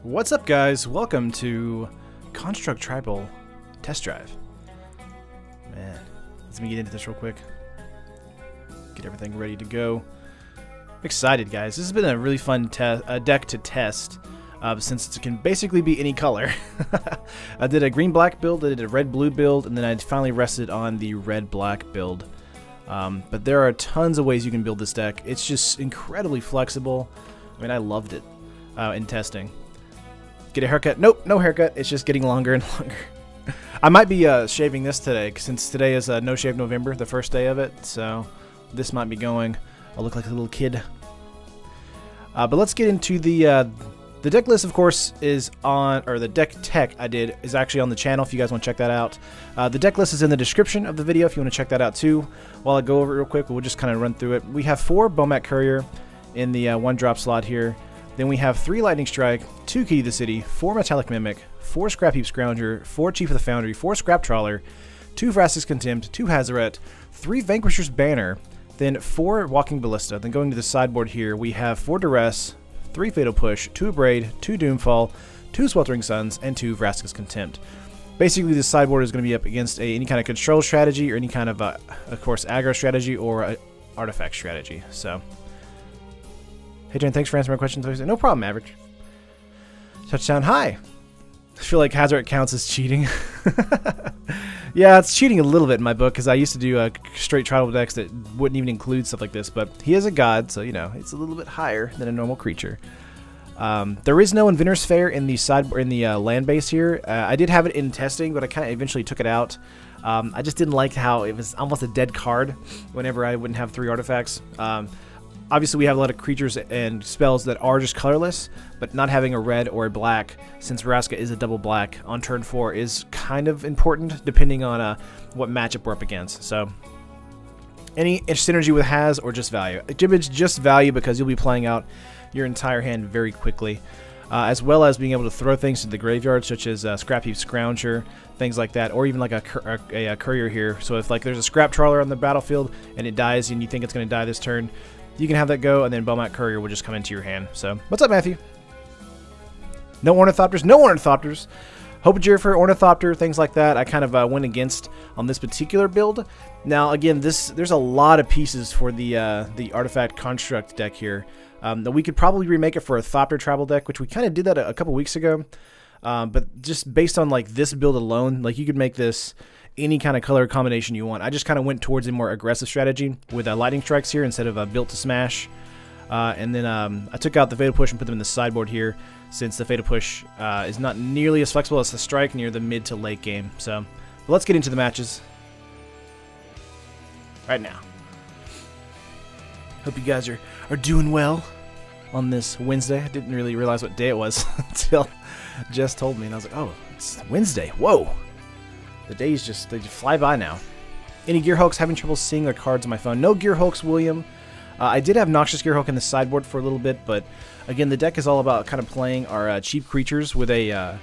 What's up, guys? Welcome to Construct Tribal Test Drive. Man, let me get into this real quick. Get everything ready to go. Excited, guys. This has been a really fun deck to test, since it can basically be any color. I did a green-black build, I did a red-blue build, and then I finally rested on the red-black build. But there are tons of ways you can build this deck. It's just incredibly flexible. I mean, I loved it in testing. Get a haircut? Nope, no haircut. It's just getting longer and longer. I might be shaving this today, since today is No Shave November, the first day of it. So this might be going. I'll look like a little kid. But let's get into the deck list. Of course, is on, or the deck tech I did is actually on the channel. If you guys want to check that out, the deck list is in the description of the video. If you want to check that out too. While I go over it real quick, we'll just kind of run through it. We have 4 Bomat Courier in the 1-drop slot here. Then we have 3 Lightning Strike, 2 Key to the City, 4 Metallic Mimic, 4 Scrap Heap Scrounger, 4 Chief of the Foundry, 4 Scrap Trawler, 2 Vraska's Contempt, 2 Hazoret, 3 Vanquisher's Banner, then 4 Walking Ballista. Then going to the sideboard here, we have 4 Duress, 3 Fatal Push, 2 Abrade, 2 Doomfall, 2 Sweltering Suns, and 2 Vraska's Contempt. Basically, this sideboard is going to be up against any kind of control strategy, or any kind of course, aggro strategy, or artifact strategy. So, hey Jen, thanks for answering my questions. No problem, Average. Touchdown, hi. I feel like Hazoret counts as cheating. Yeah, it's cheating a little bit in my book, because I used to do straight tribal decks that wouldn't even include stuff like this, but he is a god, so, you know, it's a little bit higher than a normal creature. There is no Inventor's Fair in the land base here. I did have it in testing, but I kind of eventually took it out. I just didn't like how it was almost a dead card whenever I wouldn't have 3 artifacts. Obviously, we have a lot of creatures and spells that are just colorless, but not having a red or a black, since Vraska is a double black on turn 4, is kind of important, depending on what matchup we're up against. So, any synergy with Haz or just value. It's just value because you'll be playing out your entire hand very quickly, as well as being able to throw things to the graveyard, such as Scrap Heap Scrounger, things like that, or even like a Courier here. So if like there's a Scrap Trawler on the battlefield and it dies and you think it's going to die this turn, you can have that go, and then Bomat Courier will just come into your hand. So, what's up, Matthew? No Ornithopters? No Ornithopters! Hopager for Ornithopter, things like that. I kind of went against on this particular build. Now, again, there's a lot of pieces for the Artifact Construct deck here. We could probably remake it for a Thopter Tribal deck, which we kind of did that a couple weeks ago. But just based on like this build alone, like you could make this any kind of color combination you want. I just kind of went towards a more aggressive strategy with Lightning Strikes here instead of Built to Smash. And then I took out the Fatal Push and put them in the sideboard here, since the Fatal Push is not nearly as flexible as the Strike near the mid to late game. So let's get into the matches right now. Hope you guys are doing well on this Wednesday. I didn't really realize what day it was until Jess told me, and I was like, oh, it's Wednesday. Whoa. The days they just fly by now. Any Gearhulks? Having trouble seeing their cards on my phone. No Gearhulks, William. I did have Noxious Gearhulk in the sideboard for a little bit, but again, the deck is all about kind of playing our cheap creatures with a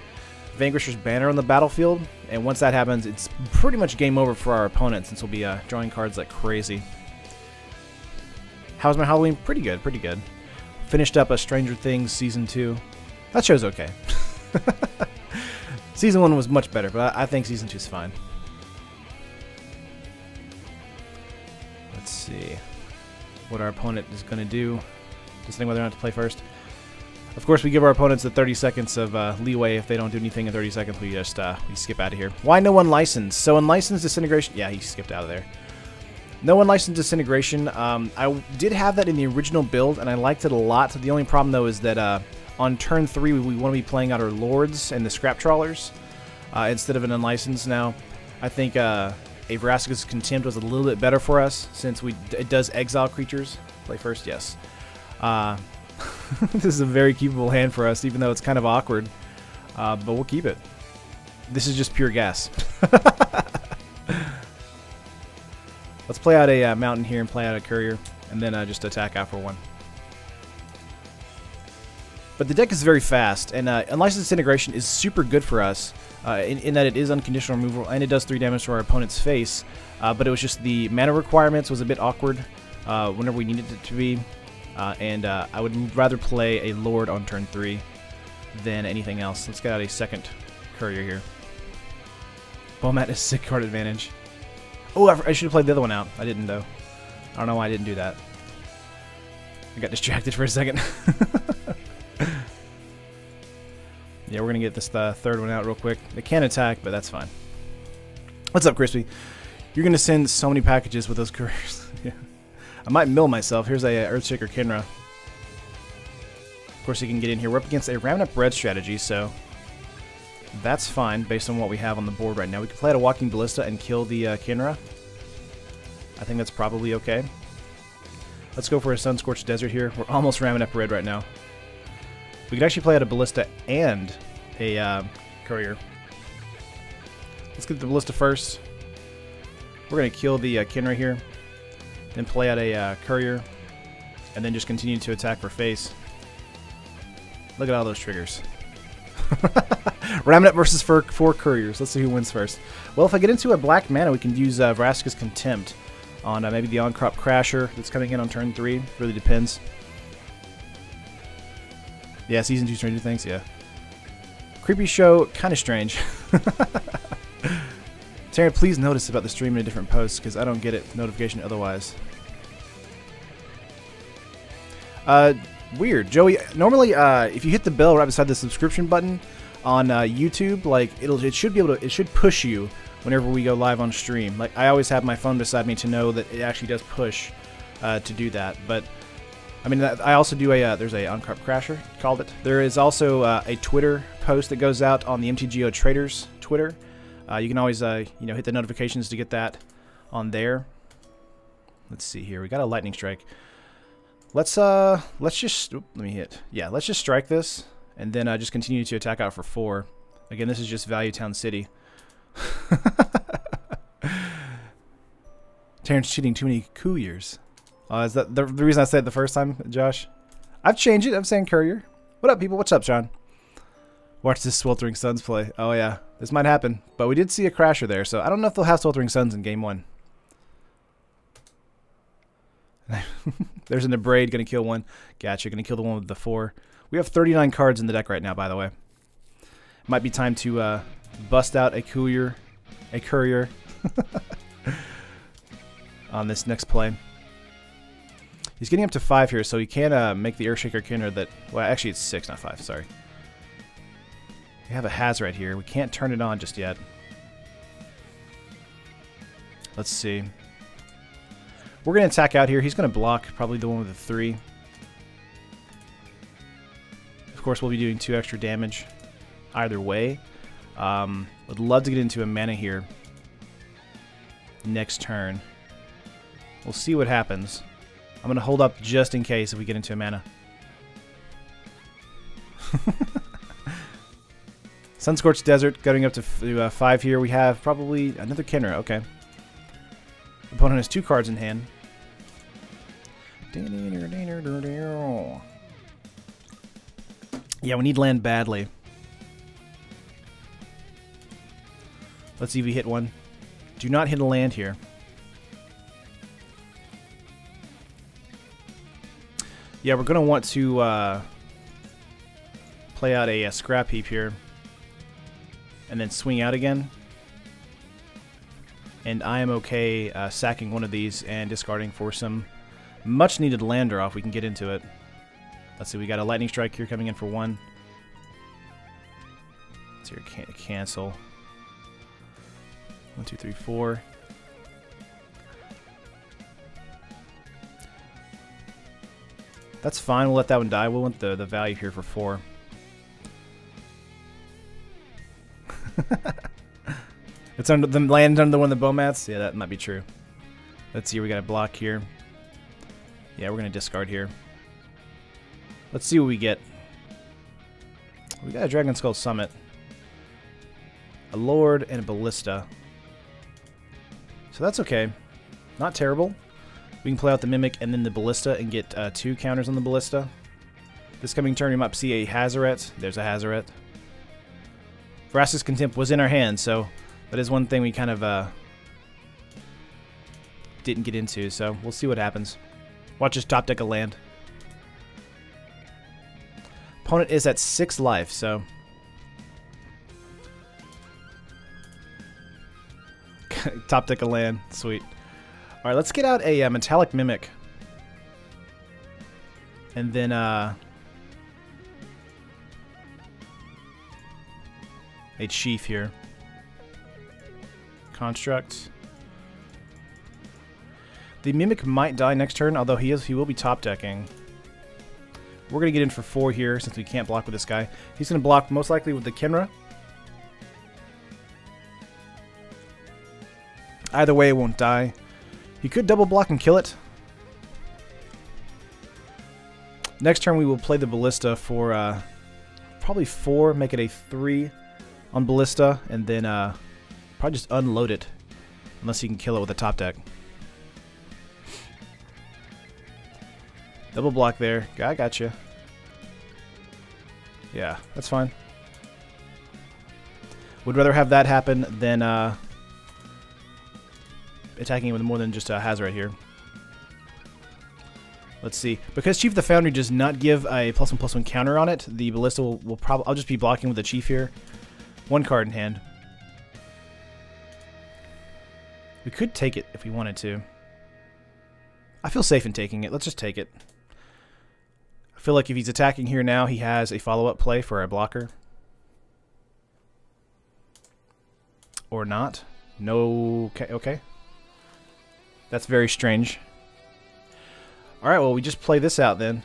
Vanquisher's Banner on the battlefield, and once that happens, it's pretty much game over for our opponent, since we'll be drawing cards like crazy. How's my Halloween? Pretty good, pretty good. Finished up a Stranger Things Season 2. That show's okay. Season 1 was much better, but I think Season 2 is fine. Let's see what our opponent is going to do. Just think whether or not to play first. Of course, we give our opponents the 30 seconds of leeway. If they don't do anything in 30 seconds, we just we skip out of here. Why no Unlicensed? So Unlicensed Disintegration... Yeah, he skipped out of there. No Unlicensed Disintegration. I did have that in the original build, and I liked it a lot. The only problem, though, is that on turn 3, we want to be playing out our Lords and the Scrap Trawlers instead of an Unlicensed. Now, I think a Vraska's Contempt was a little bit better for us, since it does exile creatures. Play first, yes. This is a very keepable hand for us, even though it's kind of awkward. But we'll keep it. This is just pure gas. Let's play out a Mountain here and play out a Courier, and then just attack after one. But the deck is very fast, and Unlicensed Disintegration is super good for us in that it is unconditional removal, and it does 3 damage to our opponent's face. But it was just the mana requirements was a bit awkward whenever we needed it to be, and I would rather play a Lord on turn 3. than anything else. Let's get out a second courier here. Bomat is sick card advantage. Oh, I should have played the other one out. I didn't, though. I don't know why I didn't do that. I got distracted for a second. Yeah, we're going to get this third one out real quick. They can't attack, but that's fine. What's up, Crispy? You're going to send so many packages with those couriers. Yeah. I might mill myself. Here's a Earthshaker Kinra. Of course, he can get in here. We're up against a Ramming Up Red strategy, so that's fine based on what we have on the board right now. We can play out a Walking Ballista and kill the Kinra. I think that's probably okay. Let's go for a Sunscorched Desert here. We're almost Ramming Up Red right now. We could actually play out a Ballista and a Courier. Let's get the Ballista first. We're going to kill the Kinra here. Then play out a Courier. And then just continue to attack for face. Look at all those triggers. Ramming Up versus 4 Couriers. Let's see who wins first. Well, if I get into a black mana, we can use Vraska's Contempt on maybe the On-Crop Crasher that's coming in on turn 3. Really depends. Yeah, Season 2 Stranger Things, yeah. Creepy Show, kind of strange. Taryn, please notice about the stream in a different post, because I don't get it notification otherwise. Weird. Joey, normally if you hit the bell right beside the subscription button on YouTube, like it should push you whenever we go live on stream. Like I always have my phone beside me to know that it actually does push to do that. But I mean, I also do a there's a On-Crop Crasher called it. There is also a Twitter post that goes out on the MTGO Traders Twitter. You can always hit the notifications to get that on there. Let's see here. We got a Lightning Strike. Let's just let's just strike this and then just continue to attack out for 4. Again, this is just Value Town City. Terrence cheating too many couriers. Is that the reason I said it the first time, Josh? I've changed it. I'm saying courier. What up, people? What's up, Sean? Watch this Sweltering Suns play. Oh yeah, this might happen. But we did see a Crasher there, so I don't know if they'll have Sweltering Suns in game 1. There's an Abrade, gonna kill one. Gotcha, gonna kill the one with the 4. We have 39 cards in the deck right now, by the way. Might be time to bust out a courier on this next play. He's getting up to 5 here, so he can make the Earthshaker Kinra that... Well, actually it's 6, not 5, sorry. We have a Hazard right here. We can't turn it on just yet. Let's see. We're going to attack out here. He's going to block probably the one with the 3. Of course, we'll be doing 2 extra damage either way. Would love to get into a mana here next turn. We'll see what happens. I'm going to hold up just in case if we get into a mana. Sunscorched Desert going up to 5 here. We have probably another Kinra. Okay. Opponent has 2 cards in hand. Yeah, we need land badly. Let's see if we hit one. Do not hit a land here. Yeah, we're going to want to play out a Scrap Heap here. And then swing out again. And I am okay sacking one of these and discarding for some much needed land draw if we can get into it. Let's see, we got a Lightning Strike here coming in for 1. Let's see here, cancel. 1, 2, 3, 4. That's fine, we'll let that one die. We'll want the value here for 4. It's under the land under one of the Bomats? Yeah, that might be true. Let's see, we got a block here. Yeah, we're going to discard here. Let's see what we get. We got a Dragon Skull Summit. A Lord and a Ballista. So that's okay. Not terrible. We can play out the Mimic and then the Ballista and get 2 counters on the Ballista. This coming turn we might see a Hazaret. There's a Hazaret. Vraska's Contempt was in our hand, so that is one thing we kind of didn't get into, so we'll see what happens. Watch us top deck a land. Opponent is at 6 life, so... Top deck a land. Sweet. Alright, let's get out a Metallic Mimic. And then, a Chief here. Construct. The Mimic might die next turn, although he will be top decking. We're going to get in for 4 here, since we can't block with this guy. He's going to block most likely with the Kenra. Either way, it won't die. He could double block and kill it. Next turn, we will play the Ballista for probably 4, make it a 3 on Ballista, and then probably just unload it, unless he can kill it with a top deck. Double block there. I got you. Yeah, that's fine. Would rather have that happen than attacking it with more than just a Hazard here. Let's see. Because Chief of the Foundry does not give a +1/+1 counter on it, the Ballista will probably... I'll just be blocking with the Chief here. 1 card in hand. We could take it if we wanted to. I feel safe in taking it. Let's just take it. I feel like if he's attacking here now, he has a follow-up play for a blocker. Or not. No... Okay. That's very strange. Alright, well, we just play this out then.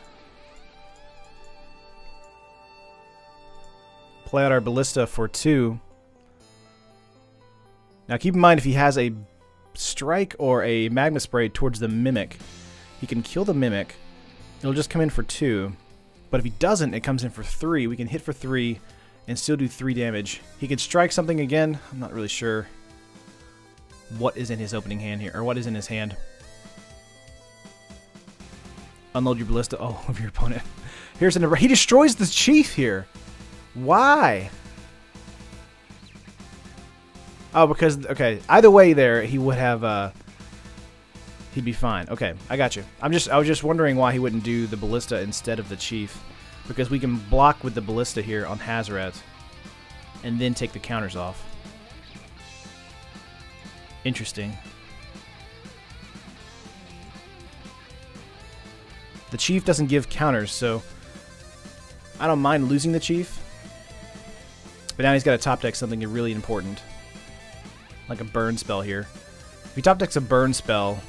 Play out our Ballista for 2. Now, keep in mind, if he has a Strike or a Magma Spray towards the Mimic, he can kill the Mimic. It'll just come in for 2. But if he doesn't, it comes in for 3. We can hit for 3 and still do 3 damage. He could strike something again. I'm not really sure what is in his opening hand here, or what is in his hand. Unload your Ballista. Oh, of your opponent. Here's an... He destroys the Chief here. Why? Oh, because... Okay, either way there, he would have... He'd be fine. Okay, I got you. I was just wondering why he wouldn't do the Ballista instead of the Chief. Because we can block with the Ballista here on Hazoret. And then take the counters off. Interesting. The Chief doesn't give counters, so I don't mind losing the Chief. But now he's got to top deck something really important. Like a burn spell here. If he top decks a burn spell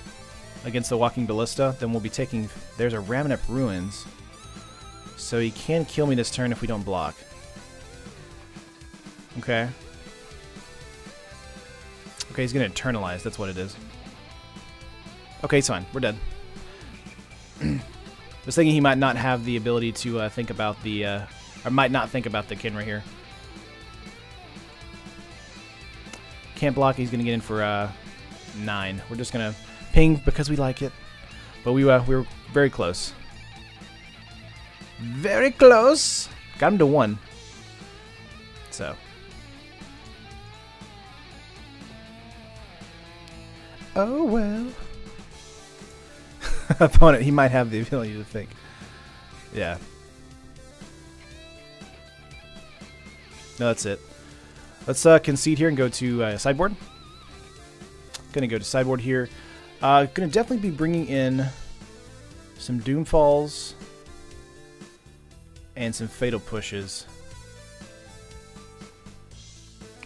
against the Walking Ballista, then we'll be taking... There's a Ramunap Ruins. So he can kill me this turn if we don't block. Okay. Okay, he's going to Eternalize. That's what it is. Okay, it's fine. We're dead. I was thinking he might not have the ability to think about the... or might not think about the Kenra here. Can't block. He's going to get in for 9. We're just going to ping because we like it. But we were very close. Very close! Got him to 1. So... Oh, well. Opponent, he might have the ability to think. Yeah. No, that's it. Let's concede here and go to sideboard. Gonna go to sideboard here. Gonna definitely be bringing in some Doomfalls and some Fatal Pushes.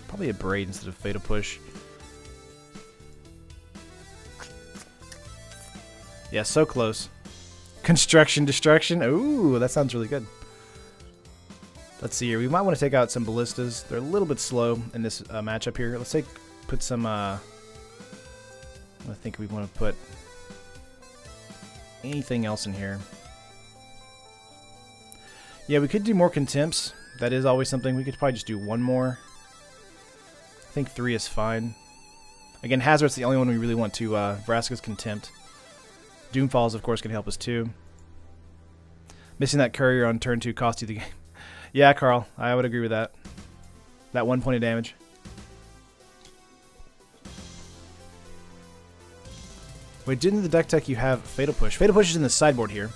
Probably a Braid instead of Fatal Push. Yeah, so close. Construction Destruction. Ooh, that sounds really good. Let's see here. We might want to take out some Ballistas. They're a little bit slow in this matchup here. Let's say put some... I think we want to put anything else in here. Yeah, we could do more Contempts. That is always something. We could probably just do 1 more. I think 3 is fine. Again, Hazoret's the only one we really want to... Vraska's Contempt. Doomfalls, of course, can help us too. Missing that courier on turn 2 cost you the game. Yeah, Carl, I would agree with that. That 1 point of damage. Wait, didn't the deck tech you have Fatal Push? Fatal Push is in the sideboard here.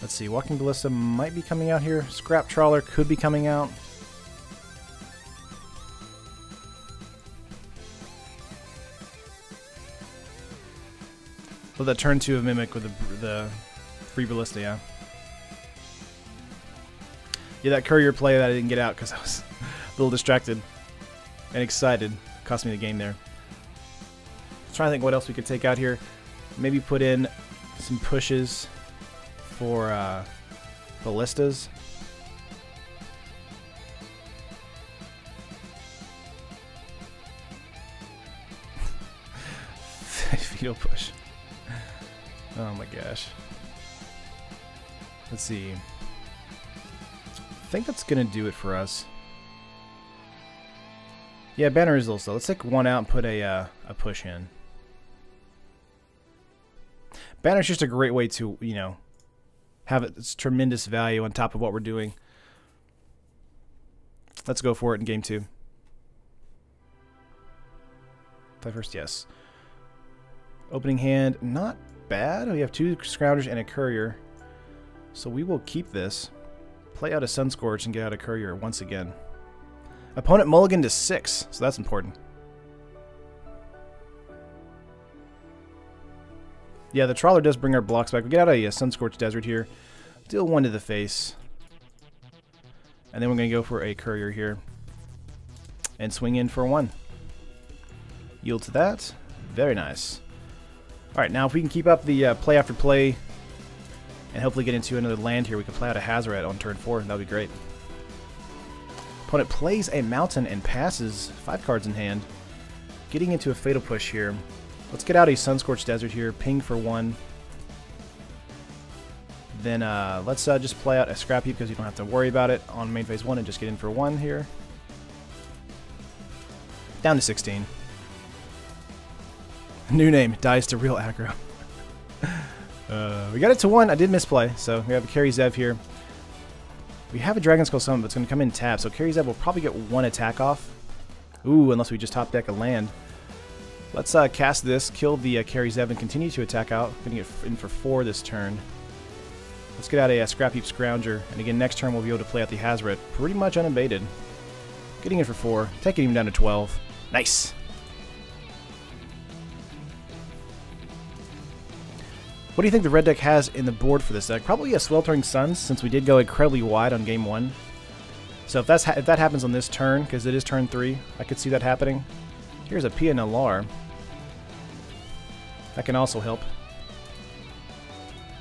Let's see, Walking Ballista might be coming out here. Scrap Trawler could be coming out. Well, that turn 2 of Mimic with the free Ballista, yeah. Yeah, that Courier play that I didn't get out because I was a little distracted and excited. Cost me the game there. Trying to think what else we could take out here. Maybe put in some pushes for ballistas. Veto push. Oh my gosh. Let's see. I think that's gonna do it for us. Yeah, banner is a little slow. Let's take one out and put a push in. Banner's just a great way to, you know, have its tremendous value on top of what we're doing. Let's go for it in game 2. Play first, yes. Opening hand, not bad. We have 2 Scroungers and a Courier. So we will keep this. Play out a Sunscorch and get out a Courier once again. Opponent mulligan to 6, so that's important. Yeah, the Trawler does bring our blocks back. We get out a Sunscorched Desert here. Deal 1 to the face. And then we're going to go for a Courier here. And swing in for 1. Yield to that. Very nice. Alright, now if we can keep up the play after play and hopefully get into another land here, we can play out a Hazoret on turn 4. That would be great. Opponent plays a Mountain and passes 5 cards in hand. Getting into a Fatal Push here. Let's get out a Sunscorched Desert here, ping for 1. Then let's just play out a Scrap Heap because you don't have to worry about it on main phase 1 and just get in for 1 here. Down to 16. New name, dies to real aggro. We got it to 1. I did misplay, so we have a Carry Zev here. We have a Dragon Skull Summon, but it's going to come in tap, so Carry Zev will probably get 1 attack off. Ooh, unless we just top deck a land. Let's cast this, kill the Carry Zev, and continue to attack out. Going to get in for 4 this turn. Let's get out a Scrap Heap Scrounger, and again, next turn we'll be able to play out the Hazoret pretty much unabated. Getting in for 4, taking him down to 12. Nice! What do you think the red deck has in the board for this deck? Probably a Sweltering Suns, since we did go incredibly wide on game 1. So if that happens on this turn, because it is turn 3, I could see that happening. Here's a Pia Nalar. That can also help.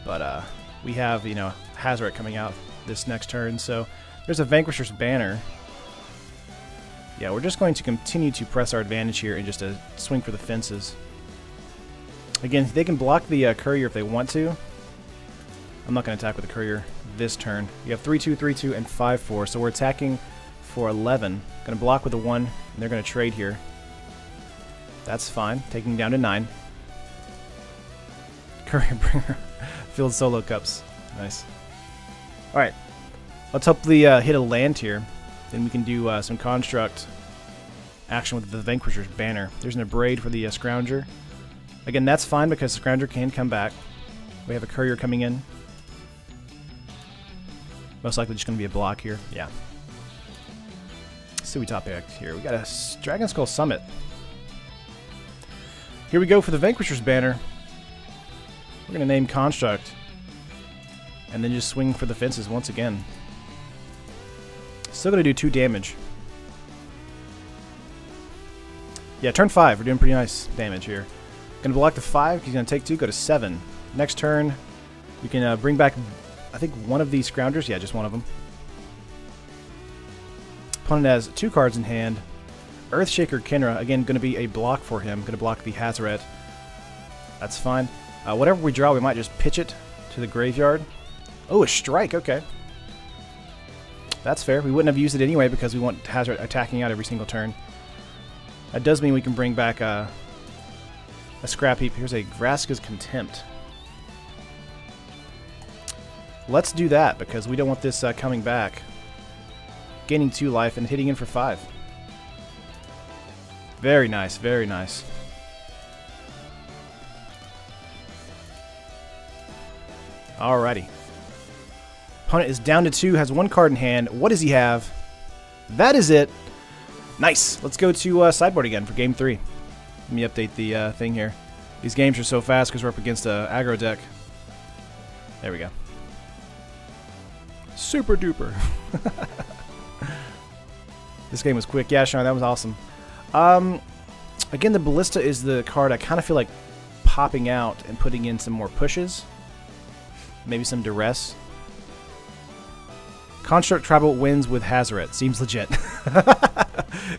But we have, you know, Hazoret coming out this next turn, so there's a Vanquisher's Banner. Yeah, we're just going to continue to press our advantage here and just swing for the fences. Again, they can block the Courier if they want to. I'm not going to attack with the Courier this turn. You have 3-2, 3-2, and 5-4, so we're attacking for 11. Going to block with a 1, and they're going to trade here. That's fine. Taking down to 9. Courier Bringer. Filled solo cups. Nice. Alright. Let's hopefully hit a land here. Then we can do some construct action with the Vanquisher's Banner. There's an Abrade for the Scrounger. Again, that's fine because the Scrounger can come back. We have a Courier coming in. Most likely just going to be a block here. Yeah. Let's see what we top decked here. We got a Dragon Skull Summit. Here we go for the Vanquisher's Banner. We're going to name Construct. And then just swing for the fences once again. Still going to do 2 damage. Yeah, turn 5. We're doing pretty nice damage here. Going to block the 5. He's going to take 2, go to 7. Next turn, we can bring back, I think, one of these Scroungers. Yeah, just one of them. Opponent has 2 cards in hand. Earthshaker Kenra, again, going to be a block for him. Going to block the Hazoret. That's fine. Whatever we draw, we might just pitch it to the graveyard. Oh, a Strike. Okay. That's fair. We wouldn't have used it anyway because we want Hazoret attacking out every single turn. That does mean we can bring back a Scrap Heap. Here's a Vraska's Contempt. Let's do that because we don't want this coming back. Gaining 2 life and hitting in for 5. Very nice, very nice. Alrighty. Opponent is down to 2, has 1 card in hand. What does he have? That is it. Nice. Let's go to sideboard again for game 3. Let me update the thing here. These games are so fast because we're up against a aggro deck. There we go. Super duper. This game was quick. Yeah, Sean, that was awesome. Again, the Ballista is the card I kind of feel like popping out and putting in some more pushes. Maybe some duress. Construct Tribal wins with Hazoret. Seems legit.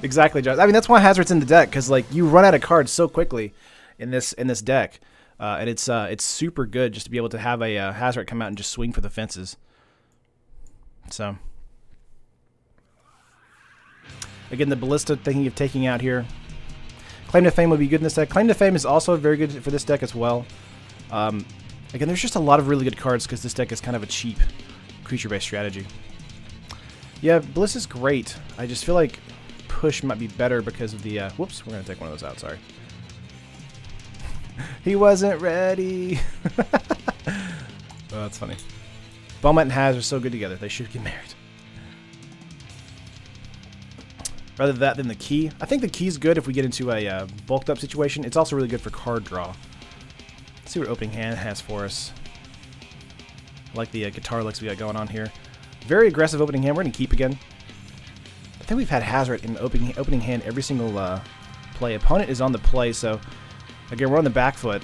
Exactly, Josh. I mean, that's why Hazoret's in the deck, because like you run out of cards so quickly in this deck, and it's super good just to be able to have a Hazoret come out and just swing for the fences. So, again, the Ballista thinking of taking out here. Claim to Fame would be good in this deck. Claim to Fame is also very good for this deck as well. Again, there's just a lot of really good cards because this deck is kind of a cheap creature-based strategy. Yeah, Bliss is great. I just feel like Push might be better because of the... whoops, we're going to take one of those out, sorry. He wasn't ready. Oh, that's funny. Belmont and Haz are so good together. They should get married. Rather that than the key. I think the key's good if we get into a bulked up situation. It's also really good for card draw. Let's see what opening hand has for us. I like the guitar licks we got going on here. Very aggressive opening hand. We're going to keep again. I think we've had Hazoret in opening hand every single play. Opponent is on the play, so again, we're on the back foot.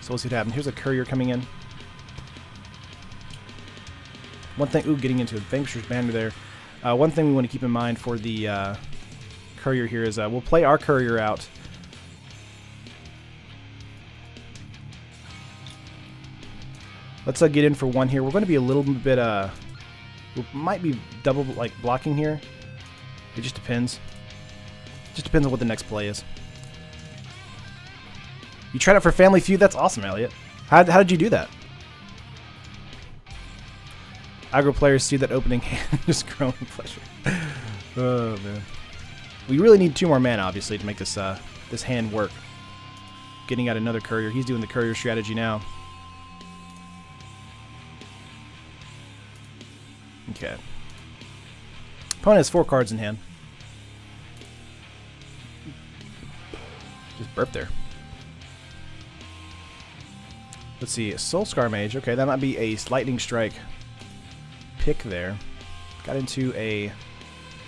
So we'll see what happens. Here's a Courier coming in. One thing, ooh, getting into a Vanquisher's Banner there. One thing we want to keep in mind for the Courier here is we'll play our Courier out. Let's get in for 1 here. We're going to be a little bit, we might be double like blocking here. It just depends. Just depends on what the next play is. You tried it for Family Feud? That's awesome, Elliot. How did you do that? Aggro players see that opening hand just growing pleasure. Oh, man. We really need 2 more mana, obviously, to make this this hand work. Getting out another Courier. He's doing the Courier strategy now. Okay. Opponent has 4 cards in hand. Just burp there. Let's see. Soulscar Mage. Okay, that might be a Lightning Strike pick there. Got into a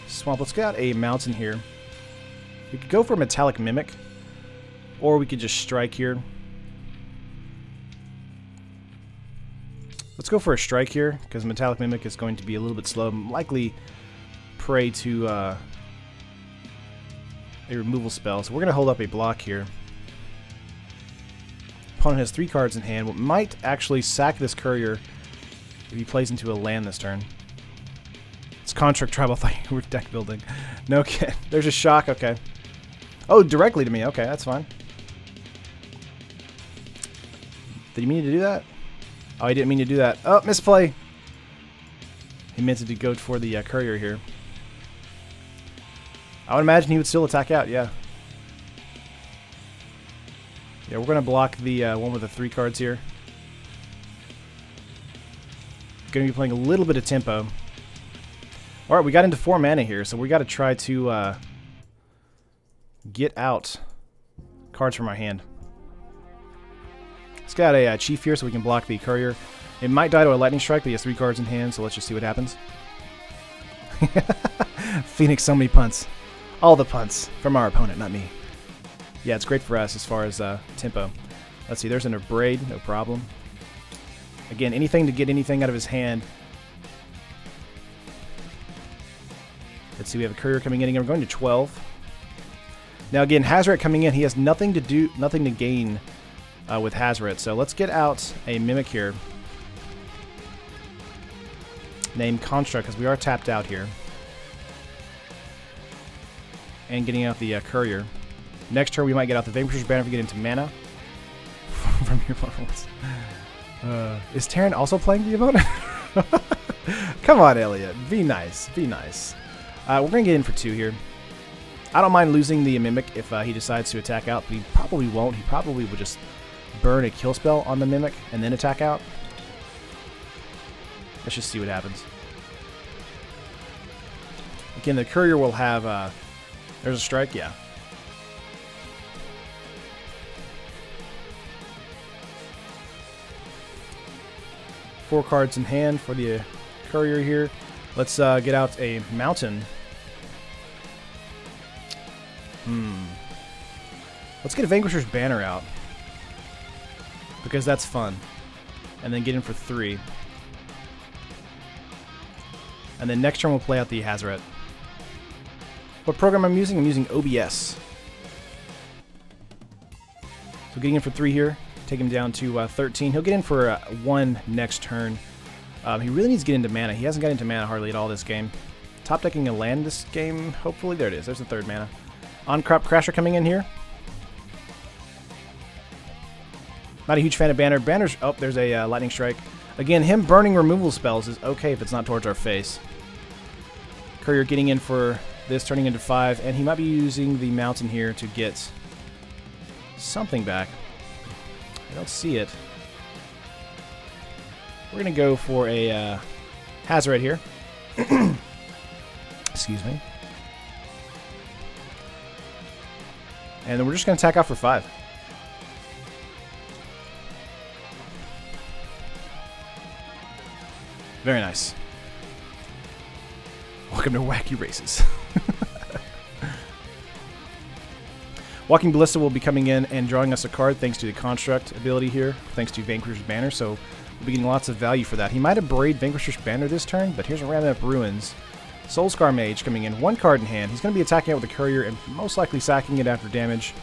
swamp. Let's get out a mountain here. We could go for a Metallic Mimic, or we could just strike here. Let's go for a strike here, because Metallic Mimic is going to be a little bit slow. Likely prey to a removal spell. So we're going to hold up a block here. Opponent has 3 cards in hand. What might actually sack this Courier if he plays into a land this turn. It's Construct Tribal. Thought you were deck building. No kid. There's a shock. Okay. Oh, directly to me. Okay, that's fine. Did he mean to do that? Oh, he didn't mean to do that. Oh, misplay. He meant to go for the Courier here. I would imagine he would still attack out, yeah. Yeah, we're going to block the one with the 3 cards here. Going to be playing a little bit of tempo. Alright, we got into 4 mana here, so we got to try to get out cards from our hand. Let's get a Chief here so we can block the Courier. It might die to a Lightning Strike, but he has 3 cards in hand, so let's just see what happens. Phoenix, so many punts. All the punts from our opponent, not me. Yeah, it's great for us as far as tempo. Let's see, there's an Abrade, no problem. Again, anything to get anything out of his hand. Let's see, we have a Courier coming in again. We're going to 12. Now again, Hazoret coming in, he has nothing to do, nothing to gain with Hazoret. So let's get out a Mimic here. Named Construct, because we are tapped out here. And getting out the Courier. Next turn we might get out the Vanquisher's Banner if we get into mana. From your opponents. Is Terran also playing the opponent? Come on, Elliot. Be nice. Be nice. We're going to get in for 2 here. I don't mind losing the Mimic if he decides to attack out, but he probably won't. He probably will just burn a kill spell on the Mimic and then attack out. Let's just see what happens. Again, the courier will have... there's a strike, yeah. Four cards in hand for the courier here. Let's get out a mountain. Let's get a Vanquisher's Banner out, because that's fun. And then get in for 3. And then next turn we'll play out the Hazoret. What program I'm using? I'm using OBS. So getting in for 3 here. Take him down to 13. He'll get in for 1 next turn. He really needs to get into mana. He hasn't got into mana hardly at all this game. Top decking a land this game, hopefully. There it is. There's the 3rd mana. On-Crop Crasher coming in here. Not a huge fan of Banner. Banner's... Oh, there's a Lightning Strike. Again, him burning removal spells is okay if it's not towards our face. Courier getting in for this, turning into 5. And he might be using the Mountain here to get something back. I don't see it. We're going to go for a Hazoret here. Excuse me. And then we're just going to attack out for 5. Very nice. Welcome to Wacky Races. Walking Ballista will be coming in and drawing us a card thanks to the Construct ability here, thanks to Vanquisher's Banner, so we'll be getting lots of value for that. He might have Braid Vanquisher's Banner this turn, but here's a Random Up Ruins. Soulscar Mage coming in, 1 card in hand. He's going to be attacking it with a Courier and most likely sacking it after damage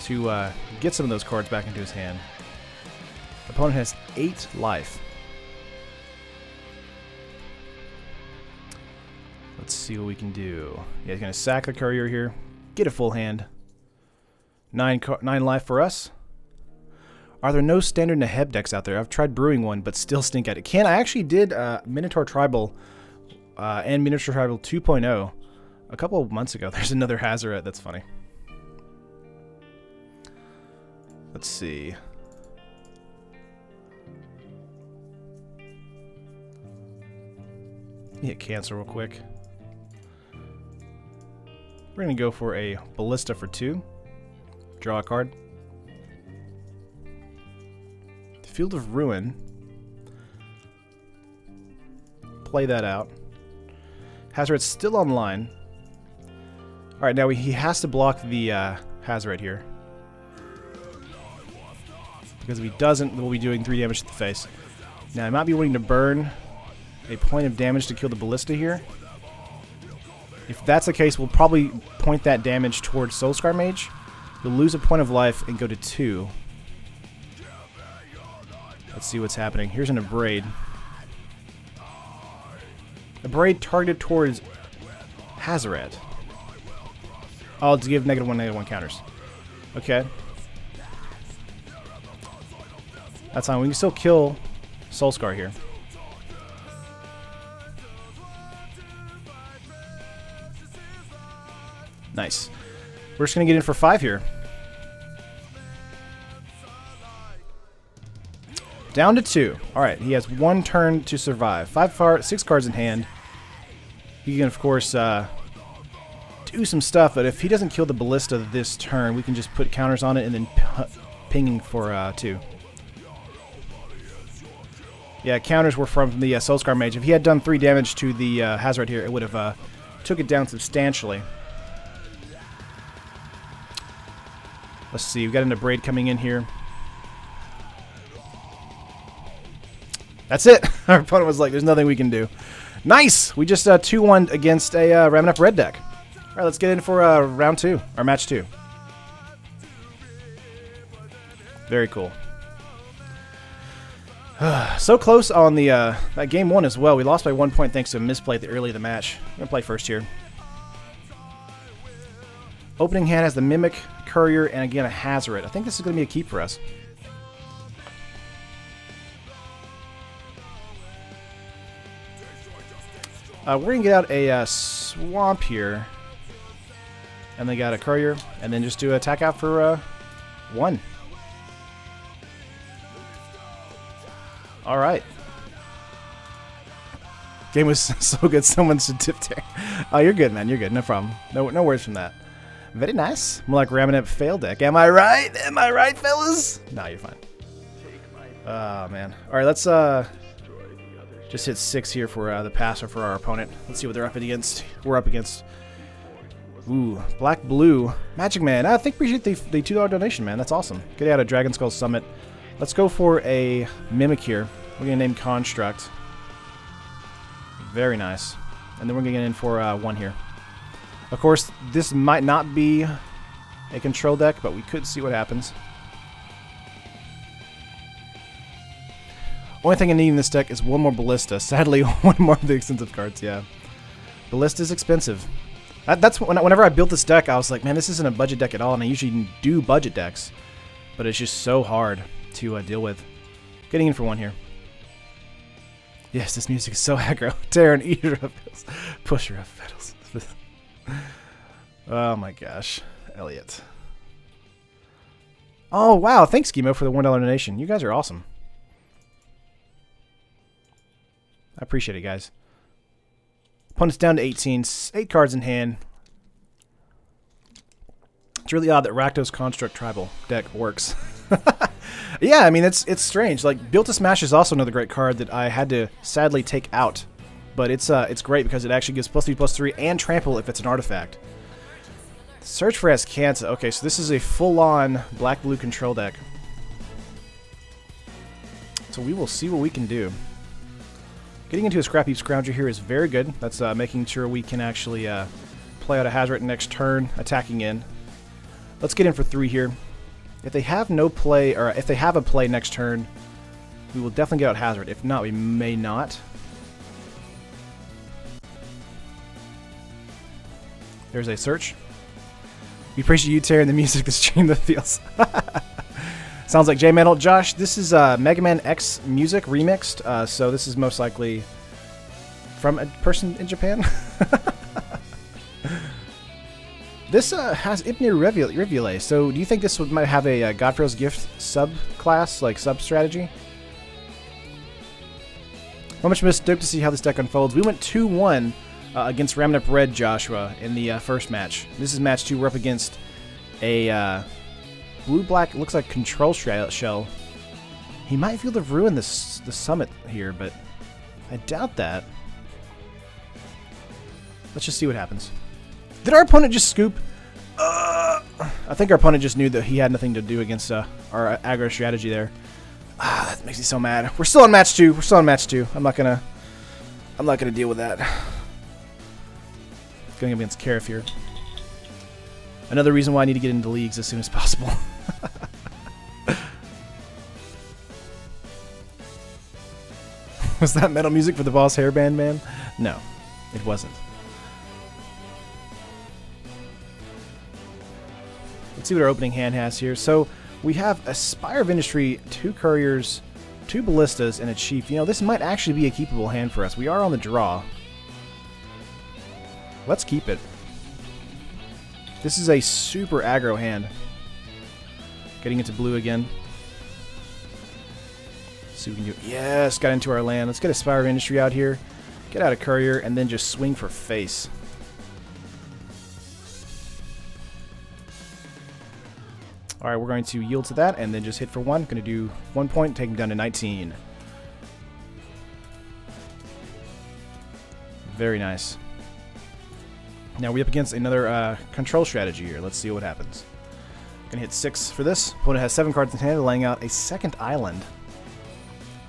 to get some of those cards back into his hand. Opponent has 8 life. Let's see what we can do. Yeah, he's going to sack the Courier here, get a full hand. 9 life for us. Are there no standard Neheb decks out there? I've tried brewing one, but still stink at it. I actually did Minotaur Tribal and Minotaur Tribal 2.0 a couple of months ago. There's another Hazoret. That's funny. Let's see. Hit cancel real quick. We're going to go for a Ballista for 2. Draw a card. Field of Ruin. Play that out. Hazoret's still online. Alright, now he has to block the Hazoret here. Because if he doesn't, we'll be doing 3 damage to the face. Now, he might be wanting to burn a point of damage to kill the Ballista here. If that's the case, we'll probably point that damage towards Soulscar Mage. You'll lose a point of life and go to 2. Let's see what's happening. Here's an Abrade. Abrade targeted towards Hazoret. Oh, to give -1/-1 counters. Okay. That's fine. We can still kill Soulscar here. Nice. We're just going to get in for 5 here. Down to 2. Alright, he has 1 turn to survive. 6 cards in hand. He can, of course, do some stuff, but if he doesn't kill the Ballista this turn, we can just put counters on it and then pinging for 2. Yeah, counters were from the Soulscar Mage. If he had done 3 damage to the Hazoret here, it would have took it down substantially. Let's see, we've got an Abrade coming in here. That's it! Our opponent was like, there's nothing we can do. Nice! We just 2-1 against a Ramming Up Red deck. Alright, let's get in for round 2, or match 2. Very cool. So close on the that game 1 as well. We lost by 1 point thanks to a misplay at the early of the match. I'm going to play first here. Opening hand has the Mimic, Courier, and again a Hazoret. I think this is going to be a keep for us. We're going to get out a Swamp here. And they got a Courier. And then just do an attack out for 1. Alright. Game was so good, someone should tip there. Oh, you're good, man. You're good. No problem. No worries from that. Very nice. More like ramming up fail deck. Am I right? Am I right, fellas? No, you're fine. Oh, man. All right, let's just hit 6 here for the passer for our opponent. Let's see what they're up against. We're up against. Ooh, black blue Magic Man. I think appreciate the $2 donation, man. That's awesome. Get out of Dragon Skull Summit. Let's go for a Mimic here. We're gonna name Construct. Very nice. And then we're gonna get in for 1 here. Of course, this might not be a control deck, but we could see what happens. Only thing I need in this deck is 1 more Ballista. Sadly, 1 more of the expensive cards, yeah. Ballista is expensive. That's whenever I built this deck, I was like, man, this isn't a budget deck at all, and I usually do budget decks. But it's just so hard to deal with. Getting in for 1 here. Yes, this music is so aggro. Terran, eater of pedals. Pusher of pedals. Oh my gosh. Elliot. Oh, wow. Thanks, Schemo, for the $1 donation. You guys are awesome. I appreciate it, guys. Opponent's down to 18. 8 cards in hand. It's really odd that Rakdos Construct Tribal deck works. Yeah, I mean, it's strange. Like, Built to Smash is also another great card that I had to sadly take out. But it's great because it actually gives +3/+3 and trample if it's an artifact. Search for Azcanta. Okay, so this is a full-on black-blue control deck. So we will see what we can do. Getting into a Scrap Heap Scrounger here is very good. That's making sure we can actually play out a Hazard next turn, attacking in. Let's get in for 3 here. If they have no play, or if they have a play next turn, we will definitely get out Hazard. If not, we may not. There's a search. We appreciate you, Terry, and the music to stream the feels. Sounds like J-Metal. Josh, this is Mega Man X music remixed, so this is most likely from a person in Japan. This has Ipnir Rivule, so do you think this might have a Godfrey's Gift subclass, like sub-strategy? How much stoked to see how this deck unfolds. We went 2-1 against Ramming Up Red Joshua in the first match. This is match 2. We're up against a blue-black, looks like Control Shell. He might feel the ruin the summit here, but I doubt that. Let's just see what happens. Did our opponent just scoop? I think our opponent just knew that he had nothing to do against our aggro strategy there. That makes me so mad. We're still on match 2. We're still on match 2. I'm not gonna deal with that. Going up against Karif here. Another reason why I need to get into leagues as soon as possible. Was that metal music for the boss hairband man? No, it wasn't. Let's see what our opening hand has here. So we have a Spire of Industry, 2 Couriers, 2 Ballistas, and a Chief. You know, this might actually be a keepable hand for us. We are on the draw. Let's keep it. This is a super aggro hand. Getting into blue again. Let's see what we can do. Yes, got into our land. Let's get a Spire of Industry out here. Get out a Courier, and then just swing for face. Alright, we're going to yield to that and then just hit for 1. Going to do 1 point, take him down to 19. Very nice. Now we're up against another control strategy here. Let's see what happens. Going to hit 6 for this. Opponent has 7 cards in hand, laying out a second island.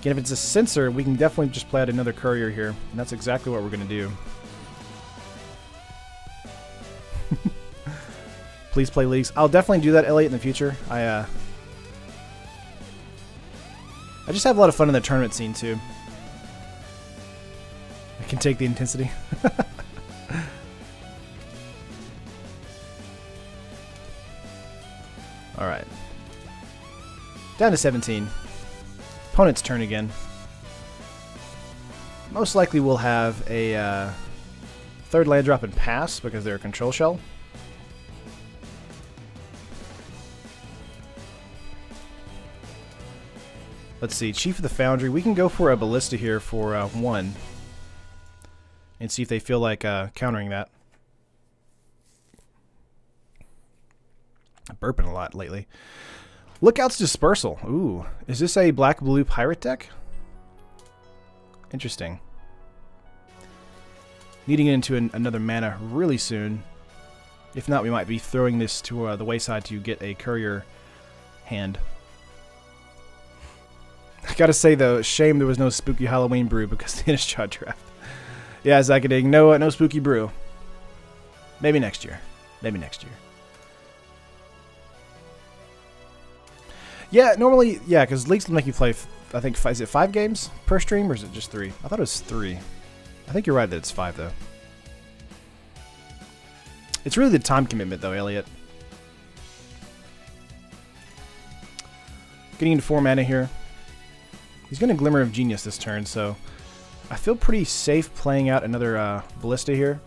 Again, if it's a Censor, we can definitely just play out another Courier here. And that's exactly what we're going to do. Please play leagues. I'll definitely do that, Elliot, in the future. I just have a lot of fun in the tournament scene, too. I can take the intensity. Alright. Down to 17. Opponent's turn again. Most likely we'll have a 3rd land drop and pass because they're a control shell. Let's see, Chief of the Foundry. We can go for a Ballista here for 1. and see if they feel like countering that. I'm burping a lot lately. Lookout's Dispersal. Ooh, is this a black-blue pirate deck? Interesting. Needing into another mana really soon. If not, we might be throwing this to the wayside to get a courier hand. I gotta say though, shame there was no spooky Halloween brew because the Innistrad draft. Yeah, Zacading, no spooky brew. Maybe next year. Maybe next year. Yeah, normally, yeah, because leagues will make you play, I think, is it 5 games per stream, or is it just 3? I thought it was 3. I think you're right that it's 5, though. It's really the time commitment, though, Elliot. Getting into 4 mana here. He's going to Glimmer of Genius this turn, so I feel pretty safe playing out another Ballista here.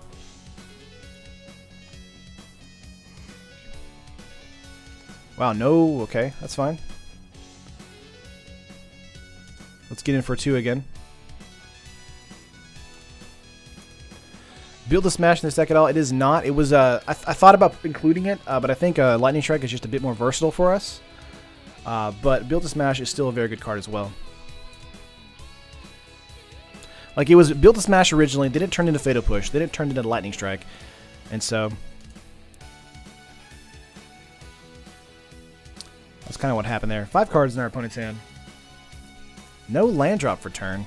Wow, no, okay, that's fine. Let's get in for 2 again. Build a Smash in this deck at all? It is not. It was, I thought about including it, but I think Lightning Strike is just a bit more versatile for us. But Build a Smash is still a very good card as well. Like, it was Build a Smash originally, then it turned into Fatal Push, then it turned into Lightning Strike. And so that's kind of what happened there. 5 cards in our opponent's hand. No land drop for turn.